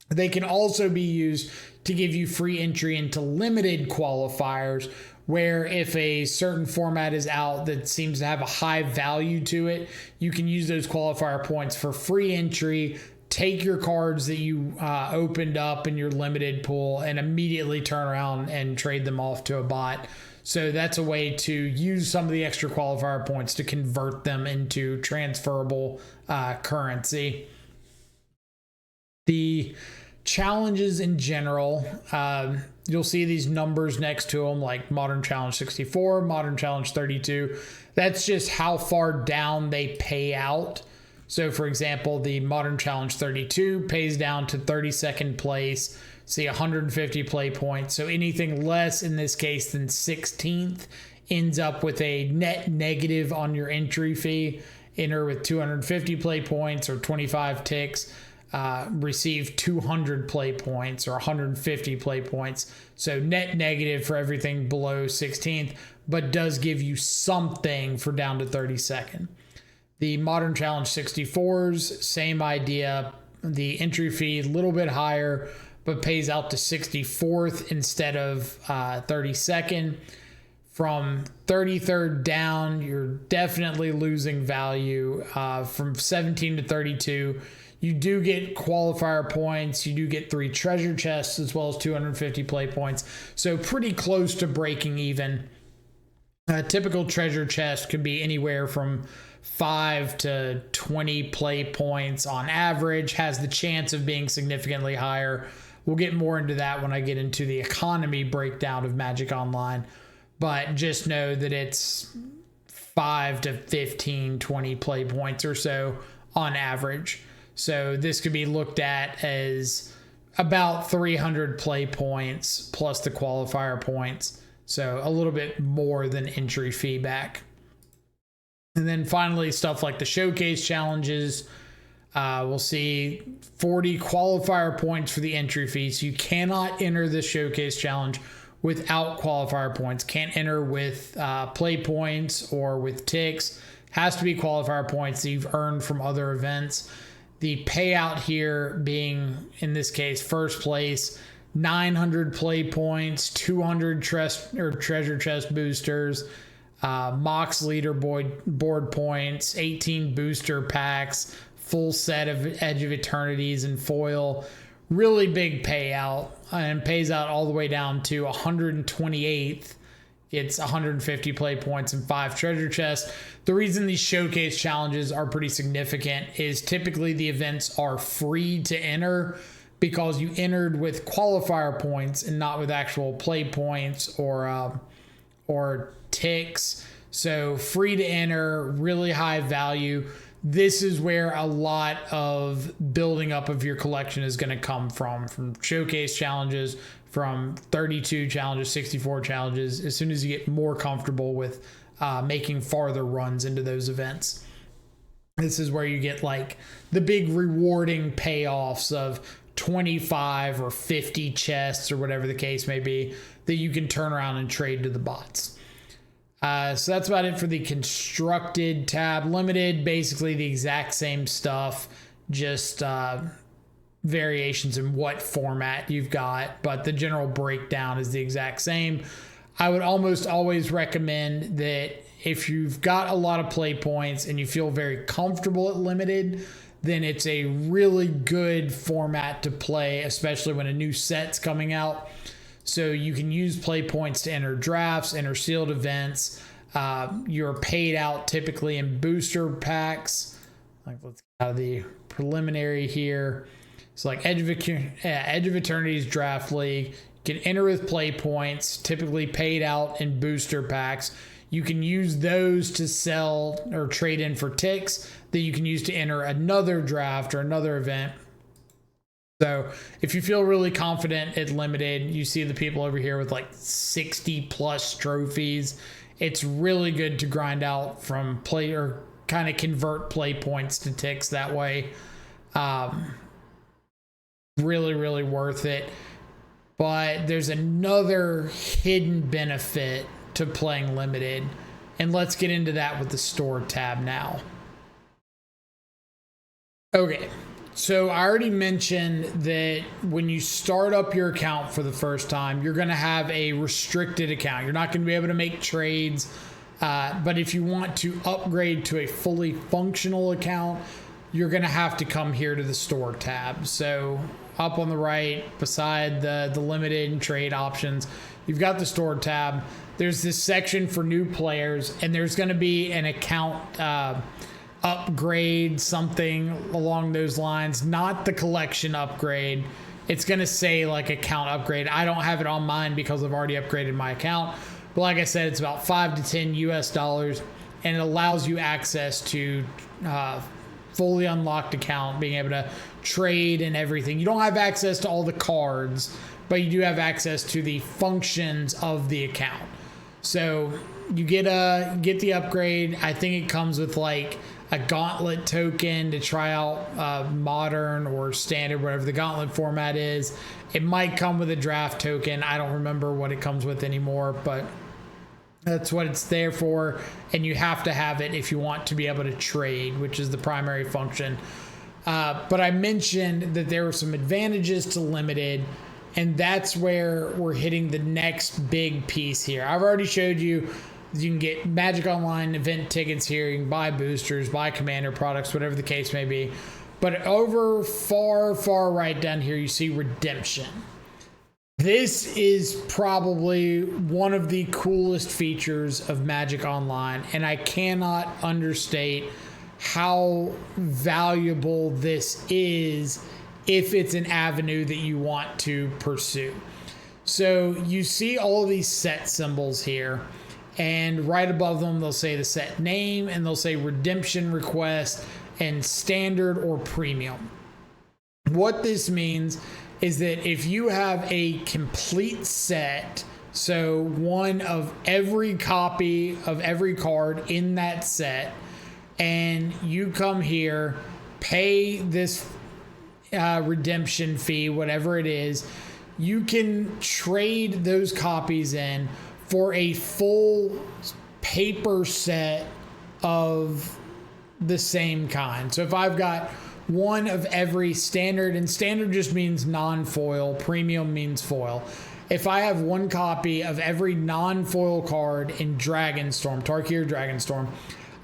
They can also be used to give you free entry into limited qualifiers, where if a certain format is out that seems to have a high value to it, you can use those qualifier points for free entry, take your cards that you opened up in your limited pool, and immediately turn around and trade them off to a bot. So that's a way to use some of the extra qualifier points to convert them into transferable currency. The challenges in general, you'll see these numbers next to them, like Modern Challenge 64, Modern Challenge 32. That's just how far down they pay out. So for example, the Modern Challenge 32 pays down to 32nd place, see 150 play points. So anything less in this case than 16th ends up with a net negative on your entry fee. Enter with 250 play points or 25 ticks. Receive 200 play points or 150 play points. So net negative for everything below 16th. but does give you something for down to 32nd. The Modern Challenge 64s, same idea. The entry fee a little bit higher, but pays out to 64th instead of 32nd. From 33rd down, you're definitely losing value. From 17 to 32, you do get qualifier points. You do get 3 treasure chests as well as 250 play points. So pretty close to breaking even. A typical treasure chest could be anywhere from 5 to 20 play points on average, has the chance of being significantly higher. We'll get more into that when I get into the economy breakdown of Magic Online. But just know that it's 5 to 15, 20 play points or so on average. So this could be looked at as about 300 play points plus the qualifier points. So a little bit more than entry fee back. And then finally, stuff like the showcase challenges. We'll see 40 qualifier points for the entry fee. So you cannot enter the showcase challenge without qualifier points. Can't enter with play points or with ticks. Has to be qualifier points that you've earned from other events. The payout here being, in this case, first place, 900 play points, 200 treasure chest boosters, Mox leaderboard points, 18 booster packs, full set of Edge of Eternities and foil. Really big payout, and pays out all the way down to 128th. It's 150 play points and 5 treasure chests. The reason these showcase challenges are pretty significant is typically the events are free to enter because you entered with qualifier points and not with actual play points or ticks. So free to enter, really high value. This is where a lot of building up of your collection is going to come from showcase challenges, from 32 challenges, 64 challenges, as soon as you get more comfortable with making farther runs into those events. This is where you get like the big rewarding payoffs of 25 or 50 chests or whatever the case may be that you can turn around and trade to the bots. So that's about it for the constructed tab. Limited, basically the exact same stuff, just variations in what format you've got, but the general breakdown is the exact same. I would almost always recommend that if you've got a lot of play points and you feel very comfortable at limited, then it's a really good format to play, especially when a new set's coming out. So you can use play points to enter drafts, enter sealed events. You're paid out typically in booster packs. Like, let's get out of the preliminary here. So like Edge of Eternity's Draft League, you can enter with play points, typically paid out in booster packs. You can use those to sell or trade in for ticks that you can use to enter another draft or another event. So if you feel really confident at limited, you see the people over here with like 60 plus trophies. It's really good to grind out from play or kind of convert play points to ticks that way. Really, really worth it. But there's another hidden benefit to playing limited. And let's get into that with the store tab now. Okay. So I already mentioned that when you start up your account for the first time, you're going to have a restricted account. You're not going to be able to make trades. But if you want to upgrade to a fully functional account, you're going to have to come here to the store tab. So up on the right, beside the limited and trade options, you've got the store tab. There's this section for new players, and there's going to be an account upgrade, something along those lines, not the collection upgrade. It's going to say like account upgrade. I don't have it on mine because I've already upgraded my account. But like I said, it's about $5 to $10 US, and it allows you access to fully unlocked account, being able to trade and everything. You don't have access to all the cards, but you do have access to the functions of the account. So you get the upgrade. I think it comes with like a gauntlet token to try out modern or standard, whatever the gauntlet format is. It might come with a draft token. I don't remember what it comes with anymore, but That's what it's there for, and you have to have it if you want to be able to trade, which is the primary function. But I mentioned that there were some advantages to limited, and that's where we're hitting the next big piece here. I've already showed you can get Magic Online event tickets here. You can buy boosters, buy commander products, whatever the case may be. But over far, far right down here, you see redemption. This is probably one of the coolest features of Magic Online, and I cannot understate how valuable this is if it's an avenue that you want to pursue. So you see all of these set symbols here, and right above them they'll say the set name, and they'll say redemption request and standard or premium. What this means is that if you have a complete set, so one of every copy of every card in that set, and you come here, pay this redemption fee, whatever it is, you can trade those copies in for a full paper set of the same kind. So if I've got one of every standard, and standard just means non-foil, premium means foil. If I have one copy of every non-foil card in Dragonstorm, Tarkir Dragonstorm,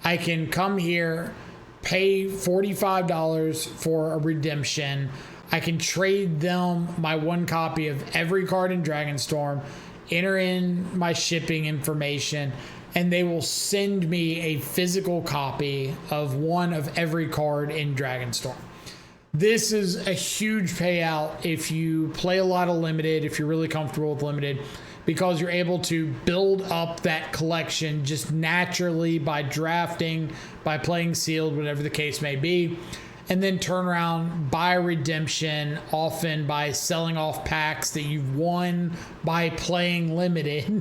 I can come here, pay $45 for a redemption. I can trade them my one copy of every card in Dragonstorm, enter in my shipping information, and they will send me a physical copy of one of every card in Dragonstorm. This is a huge payout if you play a lot of limited, if you're really comfortable with limited, because you're able to build up that collection just naturally by drafting, by playing sealed, whatever the case may be, and then turn around, buy redemption, often by selling off packs that you've won by playing limited.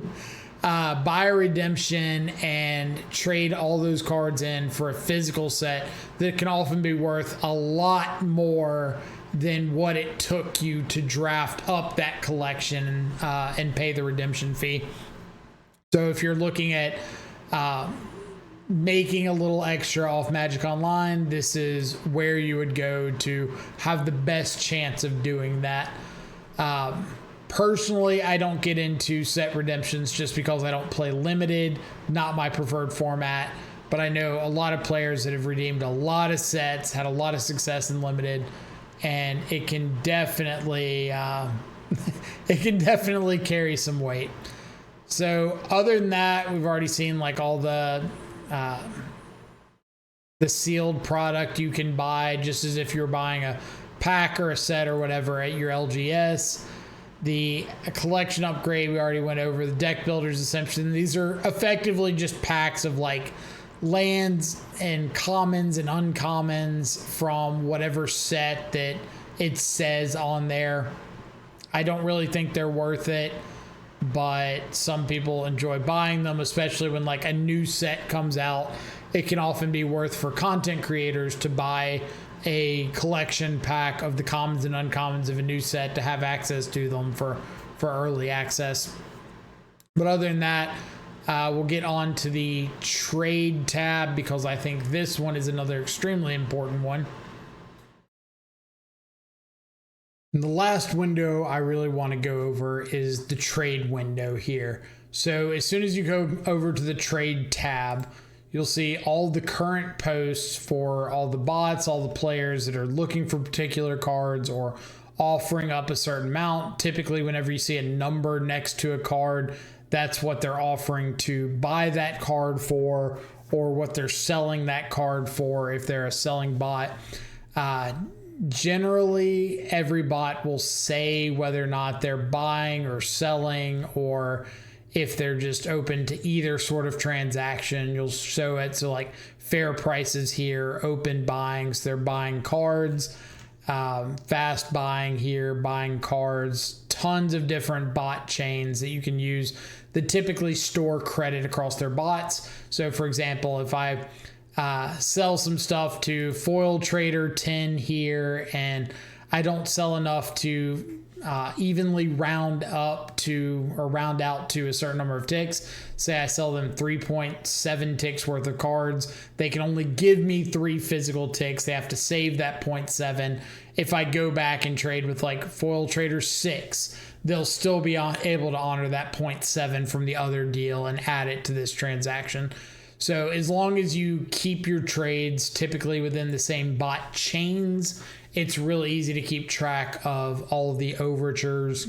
Buy a redemption and trade all those cards in for a physical set that can often be worth a lot more than what it took you to draft up that collection and pay the redemption fee. So if you're looking at making a little extra off Magic Online, this is where you would go to have the best chance of doing that. Personally, I don't get into set redemptions just because I don't play limited, not my preferred format, but I know a lot of players that have redeemed a lot of sets, had a lot of success in limited, and it can definitely carry some weight. So other than that, we've already seen like all the sealed product you can buy just as if you're buying a pack or a set or whatever at your LGS. The collection upgrade we already went over. The deck builders, essentially, these are effectively just packs of like lands and commons and uncommons from whatever set that it says on there. I don't really think they're worth it, but some people enjoy buying them, especially when like a new set comes out. It can often be worth for content creators to buy a collection pack of the commons and uncommons of a new set to have access to them for early access. But other than that, we'll get on to the trade tab because I think this one is another extremely important one. And the last window I really want to go over is the trade window here. So as soon as you go over to the trade tab, you'll see all the current posts for all the bots, all the players that are looking for particular cards or offering up a certain amount. Typically, whenever you see a number next to a card, that's what they're offering to buy that card for, or what they're selling that card for if they're a selling bot. Generally, every bot will say whether or not they're buying or selling, or if they're just open to either sort of transaction. You'll show it. So like fair prices here, open buying, so they're buying cards, fast buying here, buying cards, tons of different bot chains that you can use that typically store credit across their bots. So for example, if I sell some stuff to Foil Trader 10 here and I don't sell enough to evenly round out to a certain number of ticks. Say I sell them 3.7 ticks worth of cards. They can only give me 3 physical ticks. They have to save that 0.7. If I go back and trade with like Foil Trader 6, they'll still be able to honor that 0.7 from the other deal and add it to this transaction. So as long as you keep your trades typically within the same bot chains, it's really easy to keep track of all of the overtures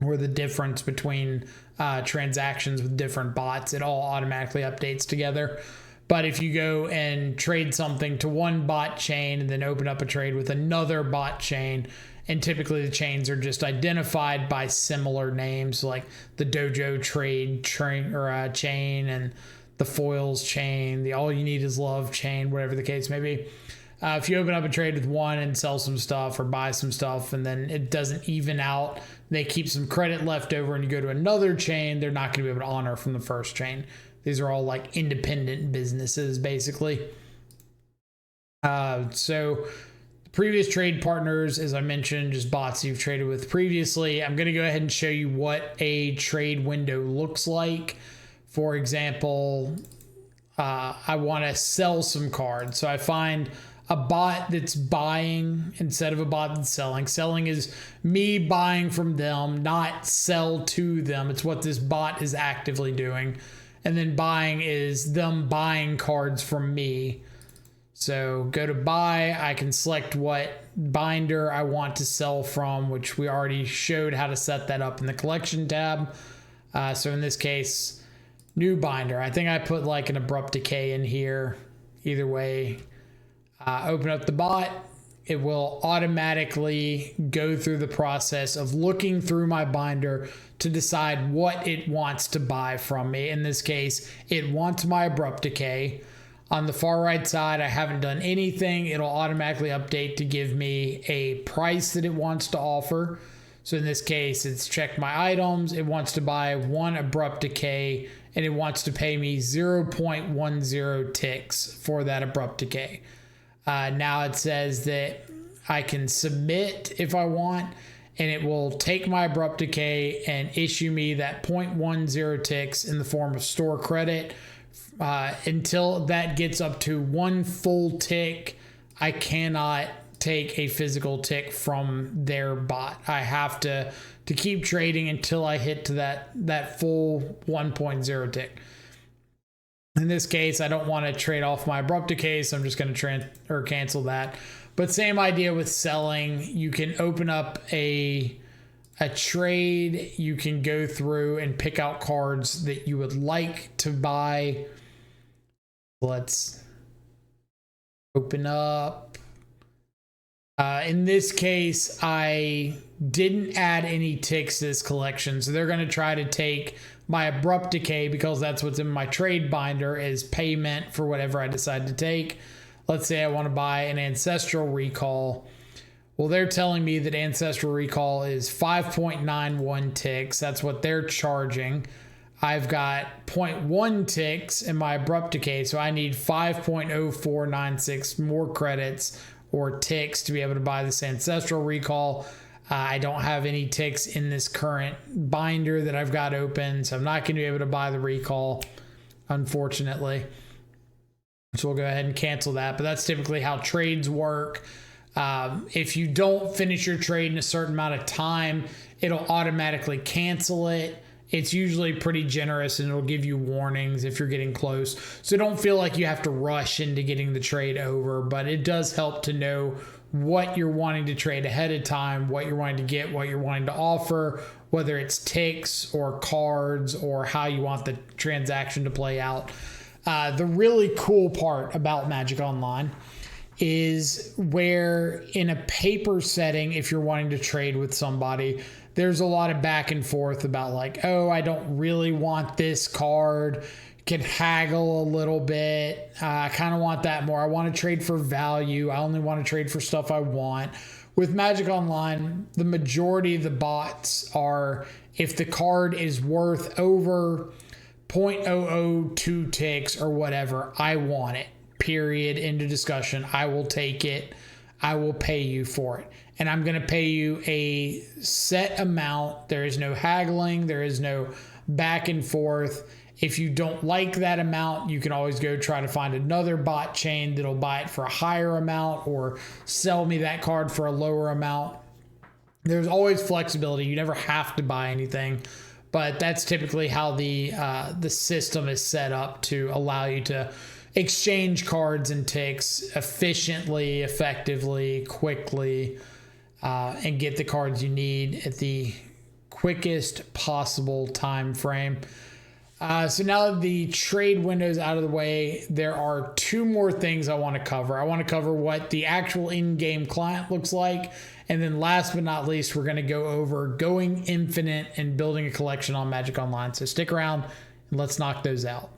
or the difference between transactions with different bots. It all automatically updates together. But if you go and trade something to one bot chain and then open up a trade with another bot chain, and typically the chains are just identified by similar names, like the Dojo trade chain and the Foils chain, the All You Need Is Love chain, whatever the case may be. If you open up a trade with one and sell some stuff or buy some stuff and then it doesn't even out, they keep some credit left over and you go to another chain, they're not going to be able to honor from the first chain. These are all like independent businesses, basically. So previous trade partners, as I mentioned, just bots you've traded with previously. I'm going to go ahead and show you what a trade window looks like. For example, I want to sell some cards. So I find a bot that's buying instead of a bot that's selling. Selling is me buying from them, not sell to them. It's what this bot is actively doing. And then buying is them buying cards from me. So go to buy. I can select what binder I want to sell from, which we already showed how to set that up in the collection tab. So in this case, new binder. I think I put like an Abrupt Decay in here. Either way, open up the bot. It will automatically go through the process of looking through my binder to decide what it wants to buy from me. In this case, it wants my Abrupt Decay. On the far right side, I haven't done anything. It'll automatically update to give me a price that it wants to offer. So in this case, it's checked my items. It wants to buy 1 Abrupt Decay and it wants to pay me 0.10 ticks for that Abrupt Decay. Now it says that I can submit if I want, and it will take my Abrupt Decay and issue me that 0.10 ticks in the form of store credit. Until that gets up to 1 full tick, I cannot take a physical tick from their bot. I have to keep trading until I hit to that full 1.0 tick. In this case, I don't want to trade off my Abrupt Decay, so I'm just going to cancel that. But same idea with selling. You can open up a trade. You can go through and pick out cards that you would like to buy. Let's open up. In this case, I didn't add any ticks to this collection, so they're going to try to take my Abrupt Decay, because that's what's in my trade binder, as payment for whatever I decide to take. Let's say I want to buy an Ancestral Recall. Well, they're telling me that Ancestral Recall is 5.91 ticks. That's what they're charging. I've got 0.1 ticks in my Abrupt Decay, so I need 5.0496 more credits or ticks to be able to buy this Ancestral Recall. I don't have any ticks in this current binder that I've got open, so I'm not going to be able to buy the recall, unfortunately. So we'll go ahead and cancel that, but that's typically how trades work. If you don't finish your trade in a certain amount of time, it'll automatically cancel it. It's usually pretty generous and it'll give you warnings if you're getting close. So don't feel like you have to rush into getting the trade over, but it does help to know what you're wanting to trade ahead of time, what you're wanting to get, what you're wanting to offer, whether it's ticks or cards or how you want the transaction to play out. The really cool part about Magic Online is where in a paper setting, if you're wanting to trade with somebody, there's a lot of back and forth about like, oh, I don't really want this card, can haggle a little bit. I kind of want that more. I want to trade for value. I only want to trade for stuff I want. With Magic Online, the majority of the bots are, if the card is worth over 0.002 ticks or whatever, I want it. Period. End of discussion. I will take it. I will pay you for it. And I'm going to pay you a set amount. There is no haggling. There is no back and forth. If you don't like that amount, you can always go try to find another bot chain that'll buy it for a higher amount or sell me that card for a lower amount. There's always flexibility. You never have to buy anything, but that's typically how the system is set up to allow you to exchange cards and ticks efficiently, effectively, quickly, and get the cards you need at the quickest possible time frame. So now that the trade window is out of the way, there are two more things I want to cover. I want to cover what the actual in-game client looks like. And then last but not least, we're going to go over going infinite and building a collection on Magic Online. So stick around and let's knock those out.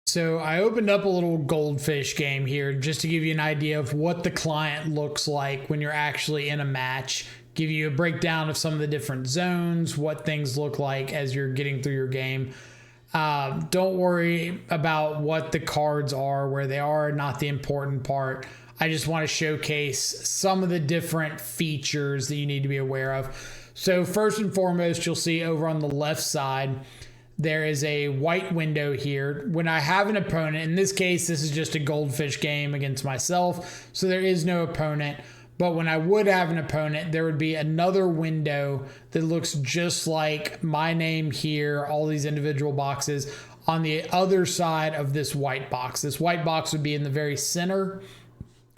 So I opened up a little goldfish game here just to give you an idea of what the client looks like when you're actually in a match. Give you a breakdown of some of the different zones, what things look like as you're getting through your game. Don't worry about what the cards are, where they are, not the important part. I just want to showcase some of the different features that you need to be aware of. So first and foremost, you'll see over on the left side, there is a white window here. When I have an opponent, in this case, this is just a goldfish game against myself, so there is no opponent. But when I would have an opponent, there would be another window that looks just like my name here, all these individual boxes, on the other side of this white box. This white box would be in the very center,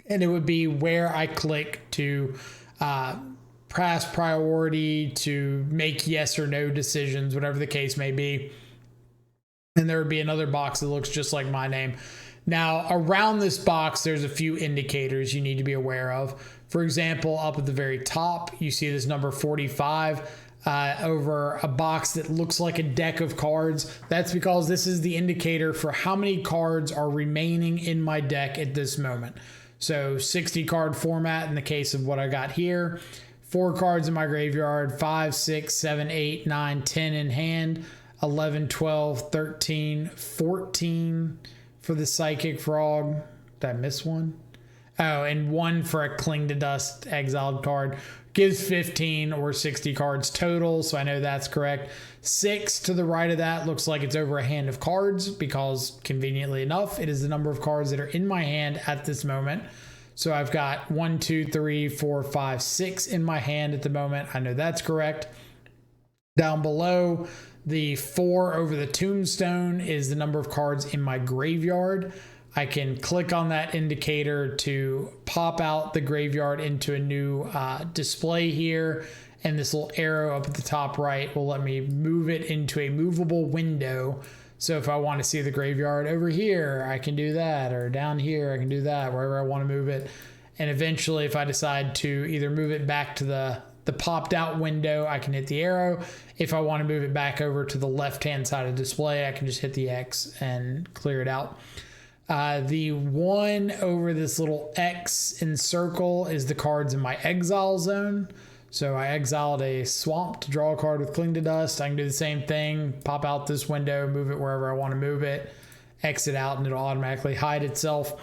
and it would be where I click to pass priority, to make yes or no decisions, whatever the case may be. And there would be another box that looks just like my name. Now, around this box, there's a few indicators you need to be aware of. For example, up at the very top, you see this number 45 over a box that looks like a deck of cards. That's because this is the indicator for how many cards are remaining in my deck at this moment. So 60 card format in the case of what I got here. 4 cards in my graveyard, 5, 6, 7, 8, 9, 10 in hand, 11, 12, 13, 14 for the Psychic Frog. Did I miss one? Oh, and 1 for a Cling to Dust exiled card. Gives 15 or 60 cards total, so I know that's correct. 6 to the right of that looks like it's over a hand of cards because, conveniently enough, it is the number of cards that are in my hand at this moment. So I've got 1, 2, 3, 4, 5, 6 in my hand at the moment. I know that's correct. Down below, the 4 over the tombstone is the number of cards in my graveyard. I can click on that indicator to pop out the graveyard into a new display here. And this little arrow up at the top right will let me move it into a movable window. So if I want to see the graveyard over here, I can do that, or down here, I can do that, wherever I want to move it. And eventually, if I decide to either move it back to the popped out window, I can hit the arrow. If I want to move it back over to the left-hand side of the display, I can just hit the X and clear it out. The 1 over this little X in circle is the cards in my exile zone. So I exiled a swamp to draw a card with Cling to Dust. I can do the same thing, pop out this window, move it wherever I want to move it, exit out, and it'll automatically hide itself.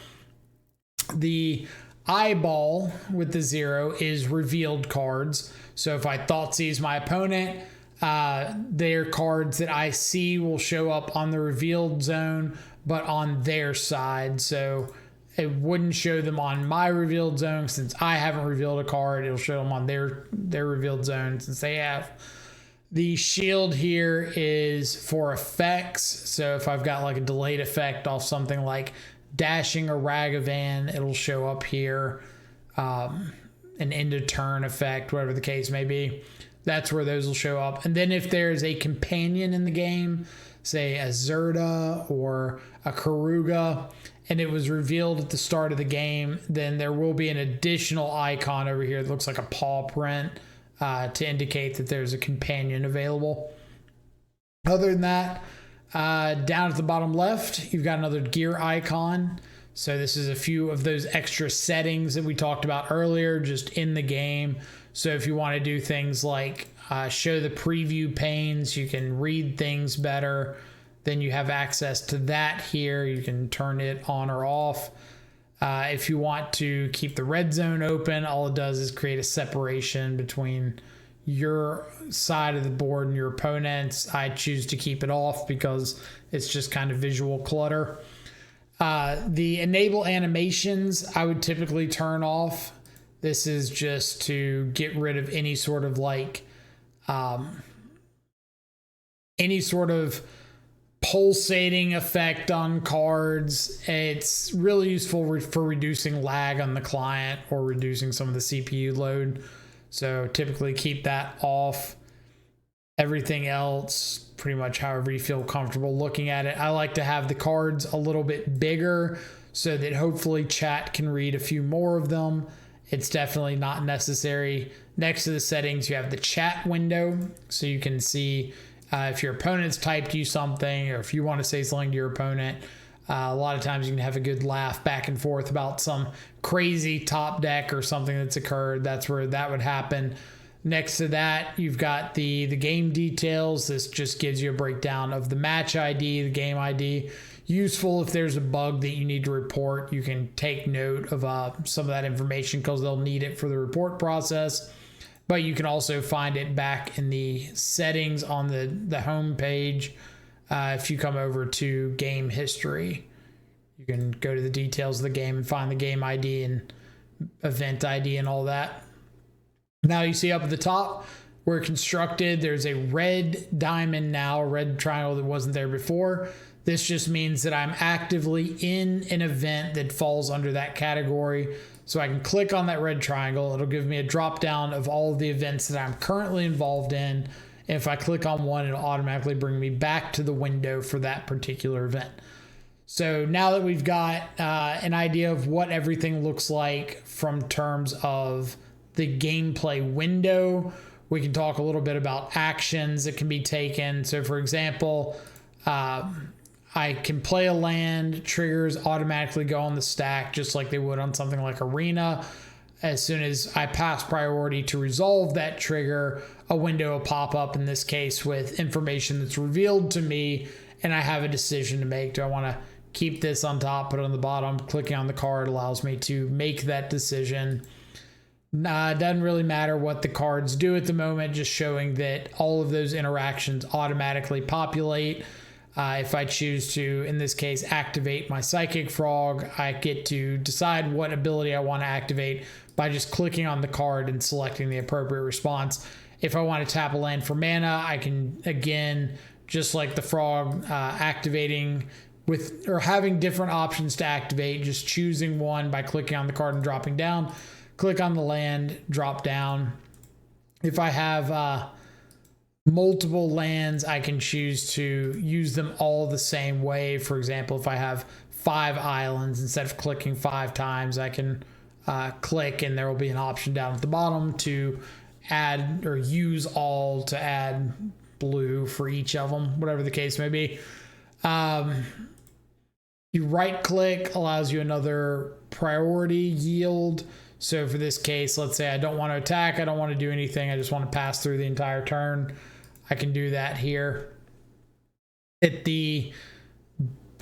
The eyeball with the 0 is revealed cards. So if I Thoughtseize my opponent, their cards that I see will show up on the revealed zone, but on their side. So it wouldn't show them on my revealed zone since I haven't revealed a card. It'll show them on their revealed zone since they have. The shield here is for effects. So if I've got like a delayed effect off something like Dashing or Ragavan, it'll show up here. An end of turn effect, whatever the case may be. That's where those will show up. And then if there's a companion in the game, say a Zerda or a Karuga, and it was revealed at the start of the game, then there will be an additional icon over here that looks like a paw print to indicate that there's a companion available. Other than that, down at the bottom left, you've got another gear icon. So this is a few of those extra settings that we talked about earlier, just in the game. So if you want to do things like show the preview panes, you can read things better, then you have access to that here. You can turn it on or off. If you want to keep the red zone open, all it does is create a separation between your side of the board and your opponent's. I choose to keep it off because it's just kind of visual clutter. The enable animations I would typically turn off. This is just to get rid of any sort of pulsating effect on cards. It's really useful for reducing lag on the client or reducing some of the CPU load. So typically keep that off. Everything else, pretty much however you feel comfortable looking at it. I like to have the cards a little bit bigger so that hopefully chat can read a few more of them. It's definitely not necessary. Next to the settings, you have the chat window, so you can see if your opponent's typed you something, or if you want to say something to your opponent. A lot of times you can have a good laugh back and forth about some crazy top deck or something that's occurred. That's where that would happen. Next to that, you've got the game details. This just gives you a breakdown of the match ID, the game ID. Useful if there's a bug that you need to report. You can take note of some of that information because they'll need it for the report process. But you can also find it back in the settings on the home page. If you come over to game history, you can go to the details of the game and find the game ID and event ID and all that. Now you see up at the top where constructed, there's a red diamond now, a red triangle that wasn't there before. This just means that I'm actively in an event that falls under that category. So I can click on that red triangle. It'll give me a drop down of all of the events that I'm currently involved in. And if I click on one, it'll automatically bring me back to the window for that particular event. So now that we've got an idea of what everything looks like from terms of the gameplay window, we can talk a little bit about actions that can be taken. So for example, I can play a land, triggers automatically go on the stack just like they would on something like Arena. As soon as I pass priority to resolve that trigger, a window will pop up, in this case with information that's revealed to me, and I have a decision to make. Do I want to keep this on top, put it on the bottom? Clicking on the card allows me to make that decision. It doesn't really matter what the cards do at the moment, just showing that all of those interactions automatically populate. If I choose to, in this case, activate my Psychic Frog, I get to decide what ability I want to activate by just clicking on the card and selecting the appropriate response. If I want to tap a land for mana, I can, again, just like the frog, activating with, or having different options to activate, just choosing one by clicking on the card and dropping down. Click on the land, drop down. If I have multiple lands, I can choose to use them all the same way. For example, if I have 5 islands, instead of clicking 5 times, I can click, and there will be an option down at the bottom to add or use all to add blue for each of them, whatever the case may be. You right click allows you another priority yield. So for this case, let's say I don't want to attack, I don't want to do anything, I just want to pass through the entire turn. I can do that here. At the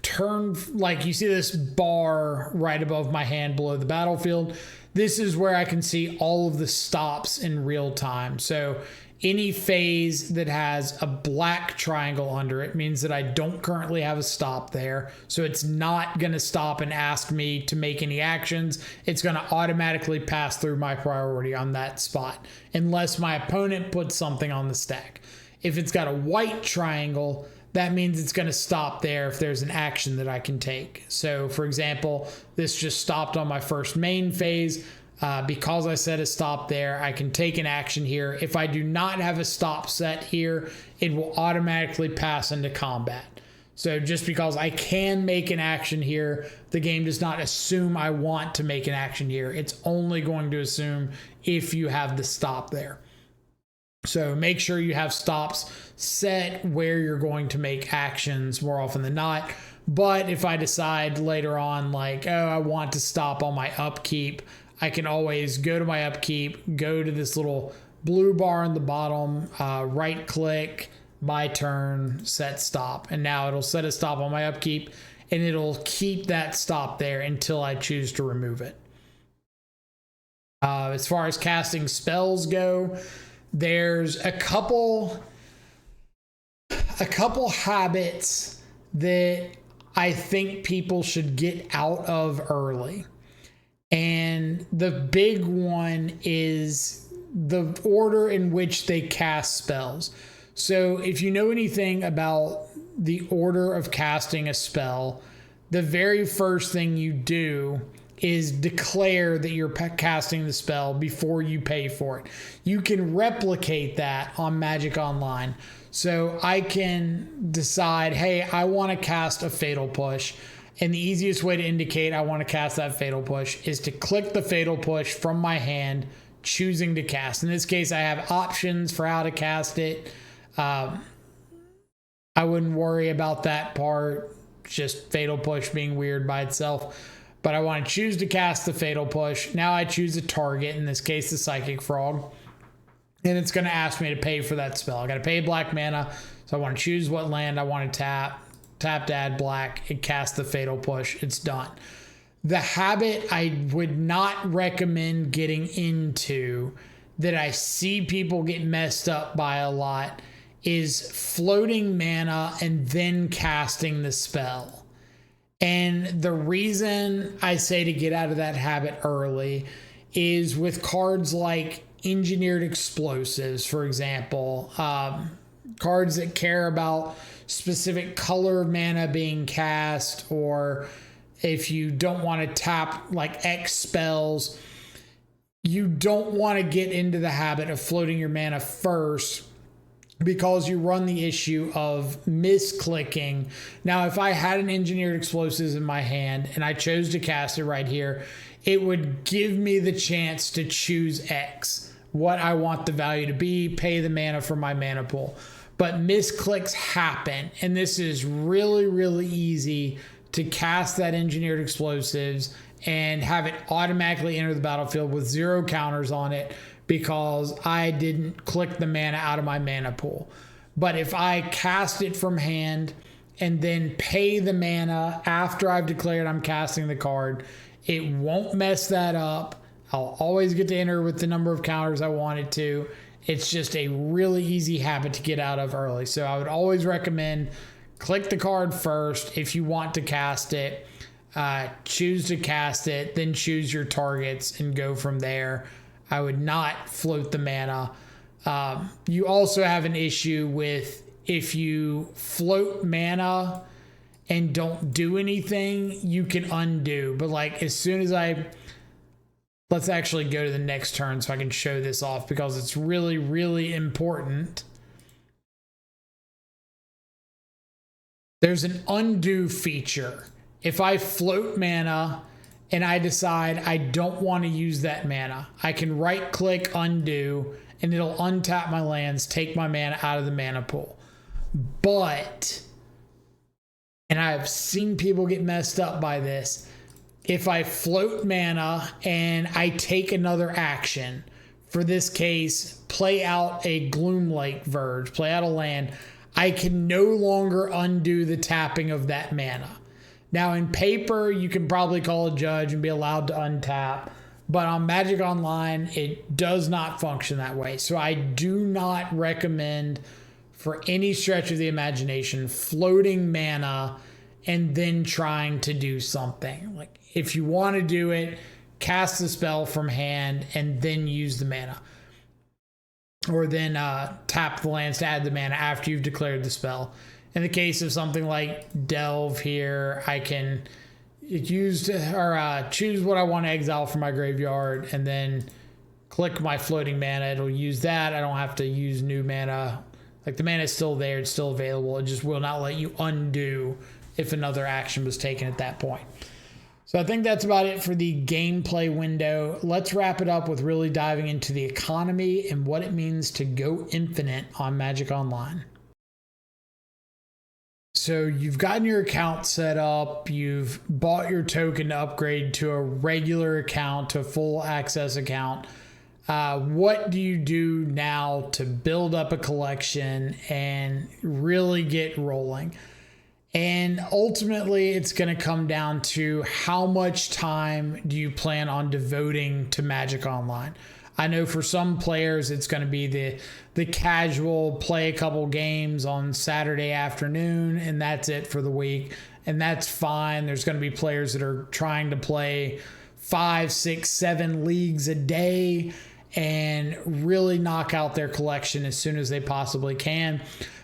turn, like you see this bar right above my hand below the battlefield, this is where I can see all of the stops in real time. So any phase that has a black triangle under it means that I don't currently have a stop there. So it's not going to stop and ask me to make any actions. It's going to automatically pass through my priority on that spot, unless my opponent puts something on the stack. If it's got a white triangle, that means it's going to stop there if there's an action that I can take. So for example, this just stopped on my first main phase. Because I set a stop there, I can take an action here. If I do not have a stop set here, it will automatically pass into combat. So just because I can make an action here, the game does not assume I want to make an action here. It's only going to assume if you have the stop there. So make sure you have stops set where you're going to make actions more often than not. But if I decide later on, like, oh, I want to stop on my upkeep, I can always go to my upkeep, go to this little blue bar on the bottom, right click, my turn, set stop. And now it'll set a stop on my upkeep. and it'll keep that stop there until I choose to remove it. As far as casting spells go, there's a couple habits that I think people should get out of early. And the big one is the order in which they cast spells. So if you know anything about the order of casting a spell, the very first thing you do is declare that you're casting the spell before you pay for it. You can replicate that on Magic Online. So I can decide, hey, I want to cast a Fatal Push. And the easiest way to indicate I want to cast that Fatal Push is to click the Fatal Push from my hand, choosing to cast. In this case, I have options for how to cast it. I wouldn't worry about that part, just Fatal Push being weird by itself. But I want to choose to cast the Fatal Push. Now I choose a target, in this case, the Psychic Frog. And it's going to ask me to pay for that spell. I got to pay black mana, so I want to choose what land I want to tap to add black, and cast the Fatal Push. It's done. The habit I would not recommend getting into, that I see people get messed up by a lot, is floating mana and then casting the spell. And the reason I say to get out of that habit early is with cards like Engineered Explosives, for example, cards that care about specific color of mana being cast, or if you don't want to tap like X spells, you don't want to get into the habit of floating your mana first, because you run the issue of misclicking. Now, if I had an Engineered Explosives in my hand and I chose to cast it right here, it would give me the chance to choose X, what I want the value to be, pay the mana from my mana pool. But misclicks happen, and this is really, really easy to cast that Engineered Explosives and have it automatically enter the battlefield with 0 counters on it, because I didn't click the mana out of my mana pool. But if I cast it from hand and then pay the mana after I've declared I'm casting the card, it won't mess that up. I'll always get to enter with the number of counters I want it to. It's just a really easy habit to get out of early. So I would always recommend click the card first if you want to cast it. Choose to cast it, then choose your targets and go from there. I would not float the mana. You also have an issue with if you float mana and don't do anything, you can undo. But like as soon as let's actually go to the next turn so I can show this off, because it's really, really important. There's an undo feature. If I float mana and I decide I don't want to use that mana, I can right click undo and it'll untap my lands, take my mana out of the mana pool. But, and I've seen people get messed up by this, if I float mana and I take another action, for this case, play out a Gloomlake Verge, play out a land, I can no longer undo the tapping of that mana. Now in paper, you can probably call a judge and be allowed to untap, but on Magic Online, it does not function that way. So I do not recommend, for any stretch of the imagination, floating mana and then trying to do something. Like if you want to do it, cast the spell from hand and then use the mana. Or then tap the lands to add the mana after you've declared the spell. In the case of something like Delve here, I can choose what I want to exile from my graveyard and then click my floating mana. It'll use that. I don't have to use new mana. Like the mana is still there. It's still available. It just will not let you undo if another action was taken at that point. So I think that's about it for the gameplay window. Let's wrap it up with really diving into the economy and what it means to go infinite on Magic Online. So you've gotten your account set up, you've bought your token to upgrade to a regular account, to a full access account. What do you do now to build up a collection and really get rolling? And ultimately, it's going to come down to how much time do you plan on devoting to Magic Online. I know for some players, it's going to be the casual play a couple games on Saturday afternoon, and that's it for the week. And that's fine. There's going to be players that are trying to play 5, 6, 7 leagues a day and really knock out their collection as soon as they possibly can.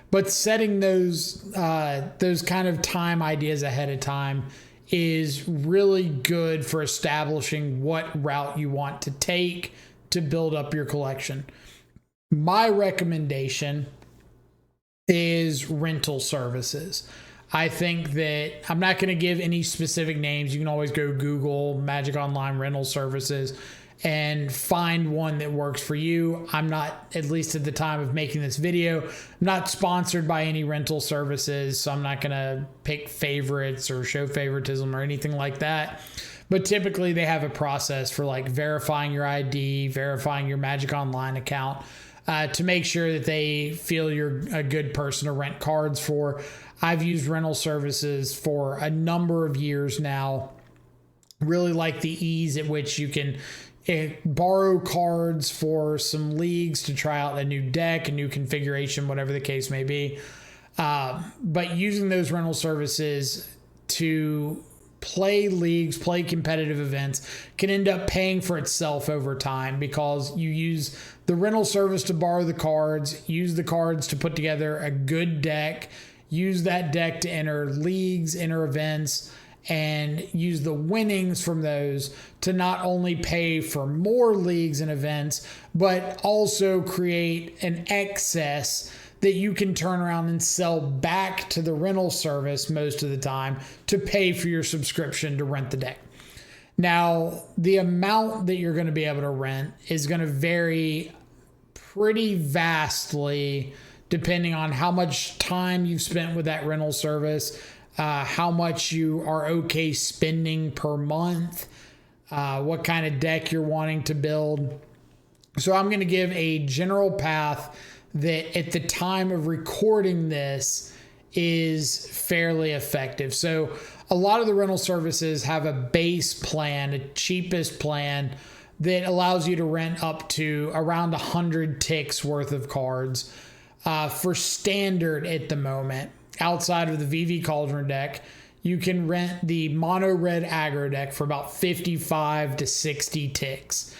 But setting those kind of time ideas ahead of time is really good for establishing what route you want to take to build up your collection. My recommendation is rental services. I think that I'm not going to give any specific names. You can always go Google Magic Online rental services and find one that works for you. I'm not, at least at the time of making this video, I'm not sponsored by any rental services, so I'm not going to pick favorites or show favoritism or anything like that. But typically they have a process for like verifying your ID, verifying your Magic Online account, to make sure that they feel you're a good person to rent cards for. I've used rental services for a number of years now. Really like the ease at which you can borrow cards for some leagues to try out a new deck, a new configuration, whatever the case may be. But using those rental services to play leagues, play competitive events, can end up paying for itself over time, because you use the rental service to borrow the cards, use the cards to put together a good deck, use that deck to enter leagues, enter events, and use the winnings from those to not only pay for more leagues and events, but also create an excess that you can turn around and sell back to the rental service most of the time to pay for your subscription to rent the deck. Now, the amount that you're going to be able to rent is going to vary pretty vastly depending on how much time you've spent with that rental service, how much you are okay spending per month, what kind of deck you're wanting to build. So I'm going to give a general path that at the time of recording this is fairly effective. So a lot of the rental services have a base plan, a cheapest plan that allows you to rent up to around 100 ticks worth of cards for standard at the moment. Outside of the VV Cauldron deck, you can rent the mono red aggro deck for about 55 to 60 ticks.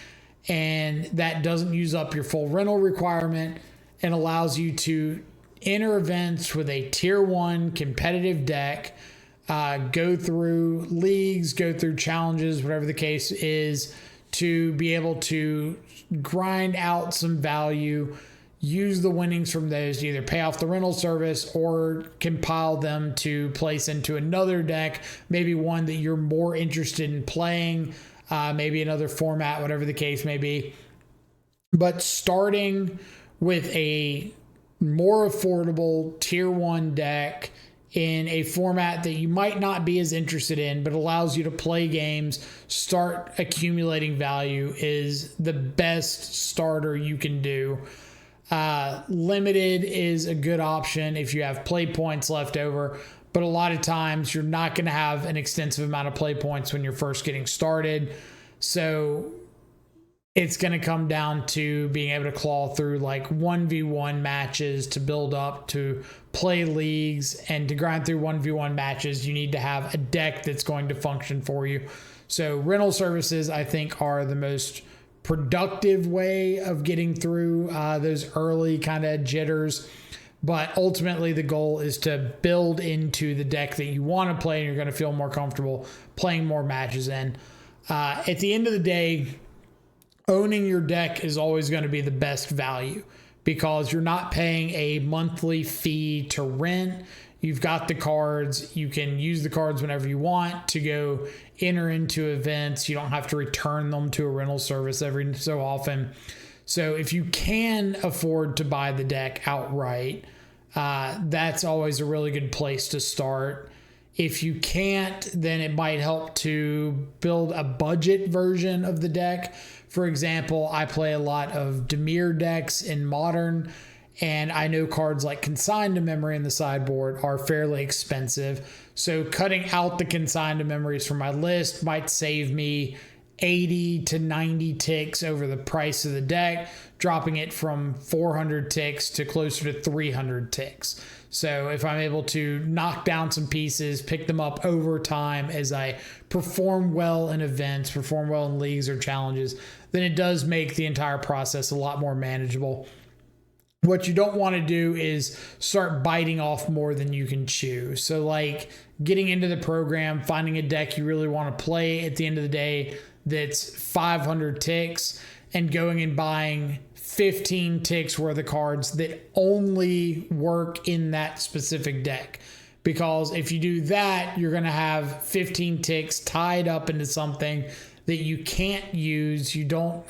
And that doesn't use up your full rental requirement and allows you to enter events with a tier 1 competitive deck, go through leagues, go through challenges, whatever the case is, to be able to grind out some value, use the winnings from those to either pay off the rental service or compile them to place into another deck, maybe one that you're more interested in playing, maybe another format, whatever the case may be. But starting with a more affordable tier 1 deck in a format that you might not be as interested in, but allows you to play games, start accumulating value, is the best starter you can do. Limited is a good option if you have play points left over, but a lot of times you're not going to have an extensive amount of play points when you're first getting started. So it's going to come down to being able to claw through like 1v1 matches to build up to play leagues, and to grind through 1v1 matches, you need to have a deck that's going to function for you. So rental services, I think, are the most productive way of getting through those early kind of jitters. But ultimately the goal is to build into the deck that you want to play and you're going to feel more comfortable playing more matches in. At the end of the day, owning your deck is always going to be the best value, because you're not paying a monthly fee to rent. You've got the cards. You can use the cards whenever you want to go enter into events. You don't have to return them to a rental service every so often. So if you can afford to buy the deck outright, that's always a really good place to start. If you can't, then it might help to build a budget version of the deck. For example, I play a lot of Dimir decks in Modern, And I know cards like Consigned to Memory in the sideboard are fairly expensive. So cutting out the Consigned to Memories from my list might save me 80 to 90 ticks over the price of the deck, dropping it from 400 ticks to closer to 300 ticks. So if I'm able to knock down some pieces, pick them up over time as I perform well in events, perform well in leagues or challenges, then it does make the entire process a lot more manageable. What you don't want to do is start biting off more than you can chew. So like getting into the program, finding a deck you really want to play at the end of the day that's 500 ticks, and going and buying 15 ticks worth of cards that only work in that specific deck. Because if you do that, you're going to have 15 ticks tied up into something that you can't use. You don't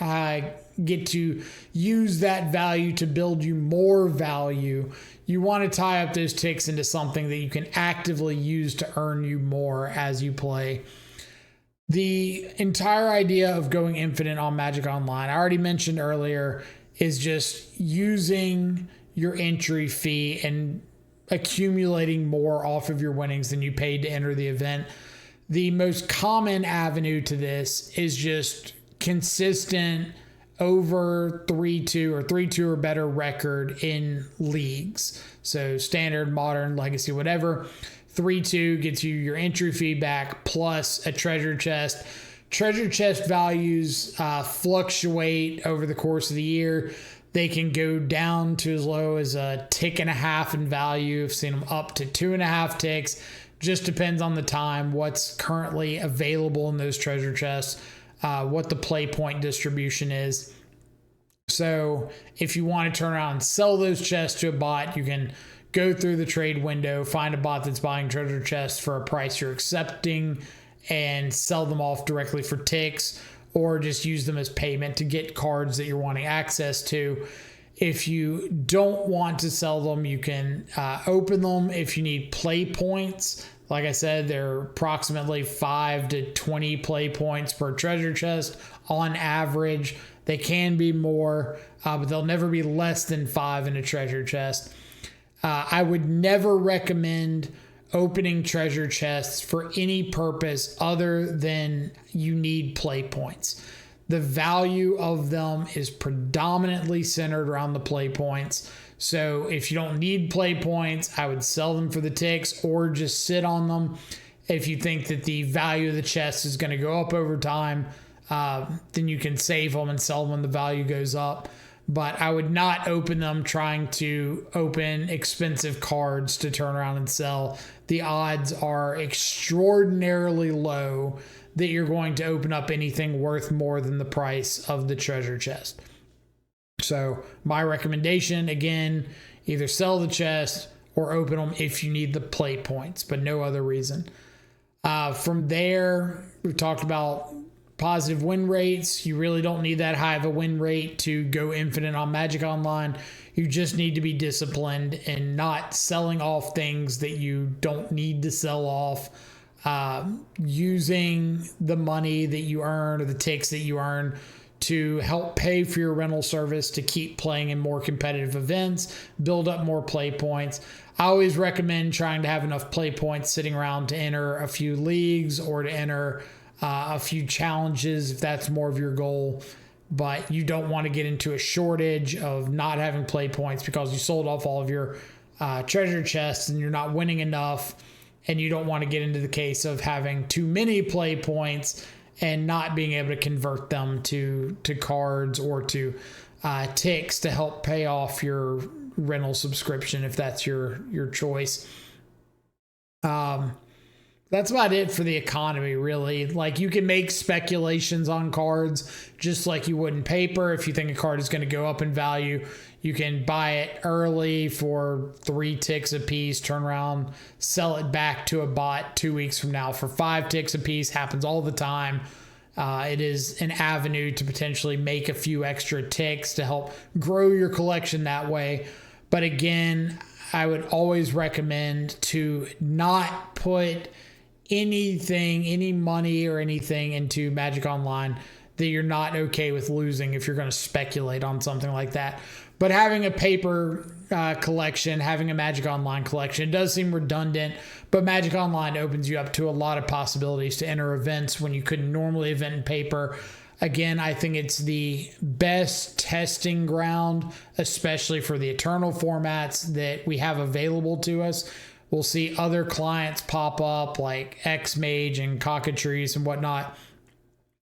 get to use that value to build you more value. You want to tie up those ticks into something that you can actively use to earn you more as you play. The entire idea of going infinite on Magic Online, I already mentioned earlier, is just using your entry fee and accumulating more off of your winnings than you paid to enter the event. The most common avenue to this is just consistent over 3-2 or 3-2 or better record in leagues. So standard, modern, legacy, whatever. 3-2 gets you your entry fee back plus a treasure chest. Treasure chest values fluctuate over the course of the year. They can go down to as low as a tick and a half in value. I've seen them up to 2.5 ticks. Just depends on the time, what's currently available in those treasure chests, what the play point distribution is. So if you want to turn around and sell those chests to a bot, you can go through the trade window, find a bot that's buying treasure chests for a price you're accepting, and sell them off directly for ticks, or just use them as payment to get cards that you're wanting access to. If you don't want to sell them, you can open them if you need play points. Like I said, they're approximately 5 to 20 play points per treasure chest on average. They can be more, but they'll never be less than 5 in a treasure chest. I would never recommend opening treasure chests for any purpose other than you need play points. The value of them is predominantly centered around the play points. So if you don't need play points, I would sell them for the ticks or just sit on them. If you think that the value of the chest is going to go up over time, then you can save them and sell them when the value goes up. But I would not open them trying to open expensive cards to turn around and sell. The odds are extraordinarily low that you're going to open up anything worth more than the price of the treasure chest. So my recommendation, again, either sell the chest or open them if you need the play points, but no other reason. From there, we've talked about positive win rates. You really don't need that high of a win rate to go infinite on Magic Online. You just need to be disciplined and not selling off things that you don't need to sell off. Using the money that you earn or the ticks that you earn to help pay for your rental service to keep playing in more competitive events, build up more play points. I always recommend trying to have enough play points sitting around to enter a few leagues or to enter a few challenges if that's more of your goal. But you don't want to get into a shortage of not having play points because you sold off all of your treasure chests and you're not winning enough. And you don't want to get into the case of having too many play points and not being able to convert them to cards or to ticks to help pay off your rental subscription if that's your choice. That's about it for the economy, really. Like, you can make speculations on cards just like you would in paper. If you think a card is going to go up in value, you can buy it early for 3 ticks a piece, turn around, sell it back to a bot 2 weeks from now for 5 ticks a piece. Happens all the time. It is an avenue to potentially make a few extra ticks to help grow your collection that way. But again, I would always recommend to not put anything, any money or anything into Magic Online that you're not okay with losing if you're going to speculate on something like that. But having a paper collection, having a Magic Online collection, it does seem redundant, but Magic Online opens you up to a lot of possibilities to enter events when you couldn't normally event in paper. Again, I think it's the best testing ground, especially for the Eternal formats that we have available to us. We'll see other clients pop up like X-Mage and Cockatrice and whatnot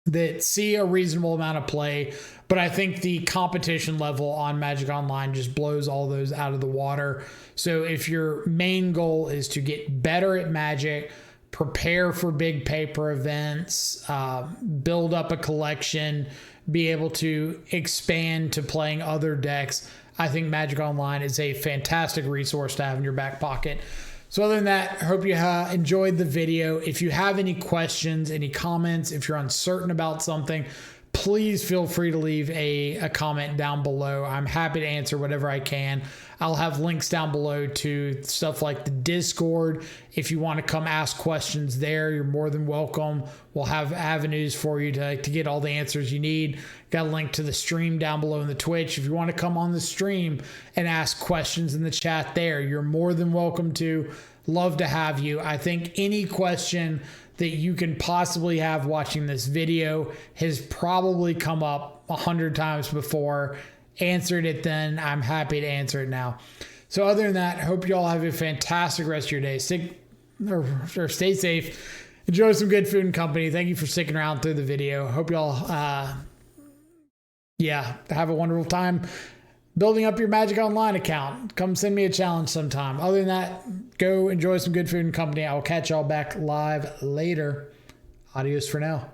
that see a reasonable amount of play, but I think the competition level on Magic Online just blows all those out of the water. So if your main goal is to get better at Magic, prepare for big paper events, build up a collection, be able to expand to playing other decks, I think Magic Online is a fantastic resource to have in your back pocket. So other than that, I hope you enjoyed the video. If you have any questions, any comments, if you're uncertain about something, please feel free to leave a comment down below. I'm happy to answer whatever I can. I'll have links down below to stuff like the Discord. If you want to come ask questions there, you're more than welcome. We'll have avenues for you to get all the answers you need. Got a link to the stream down below in the Twitch. If you want to come on the stream and ask questions in the chat there, you're more than welcome to. Love to have you. I think any question that you can possibly have watching this video has probably come up 100 times before. Answered it then. I'm happy to answer it now. So other than that, hope you all have a fantastic rest of your day. Stay safe. Enjoy some good food and company. Thank you for sticking around through the video. Hope you all, have a wonderful time building up your Magic Online account. Come send me a challenge sometime. Other than that, go enjoy some good food and company. I will catch y'all back live later. Adios for now.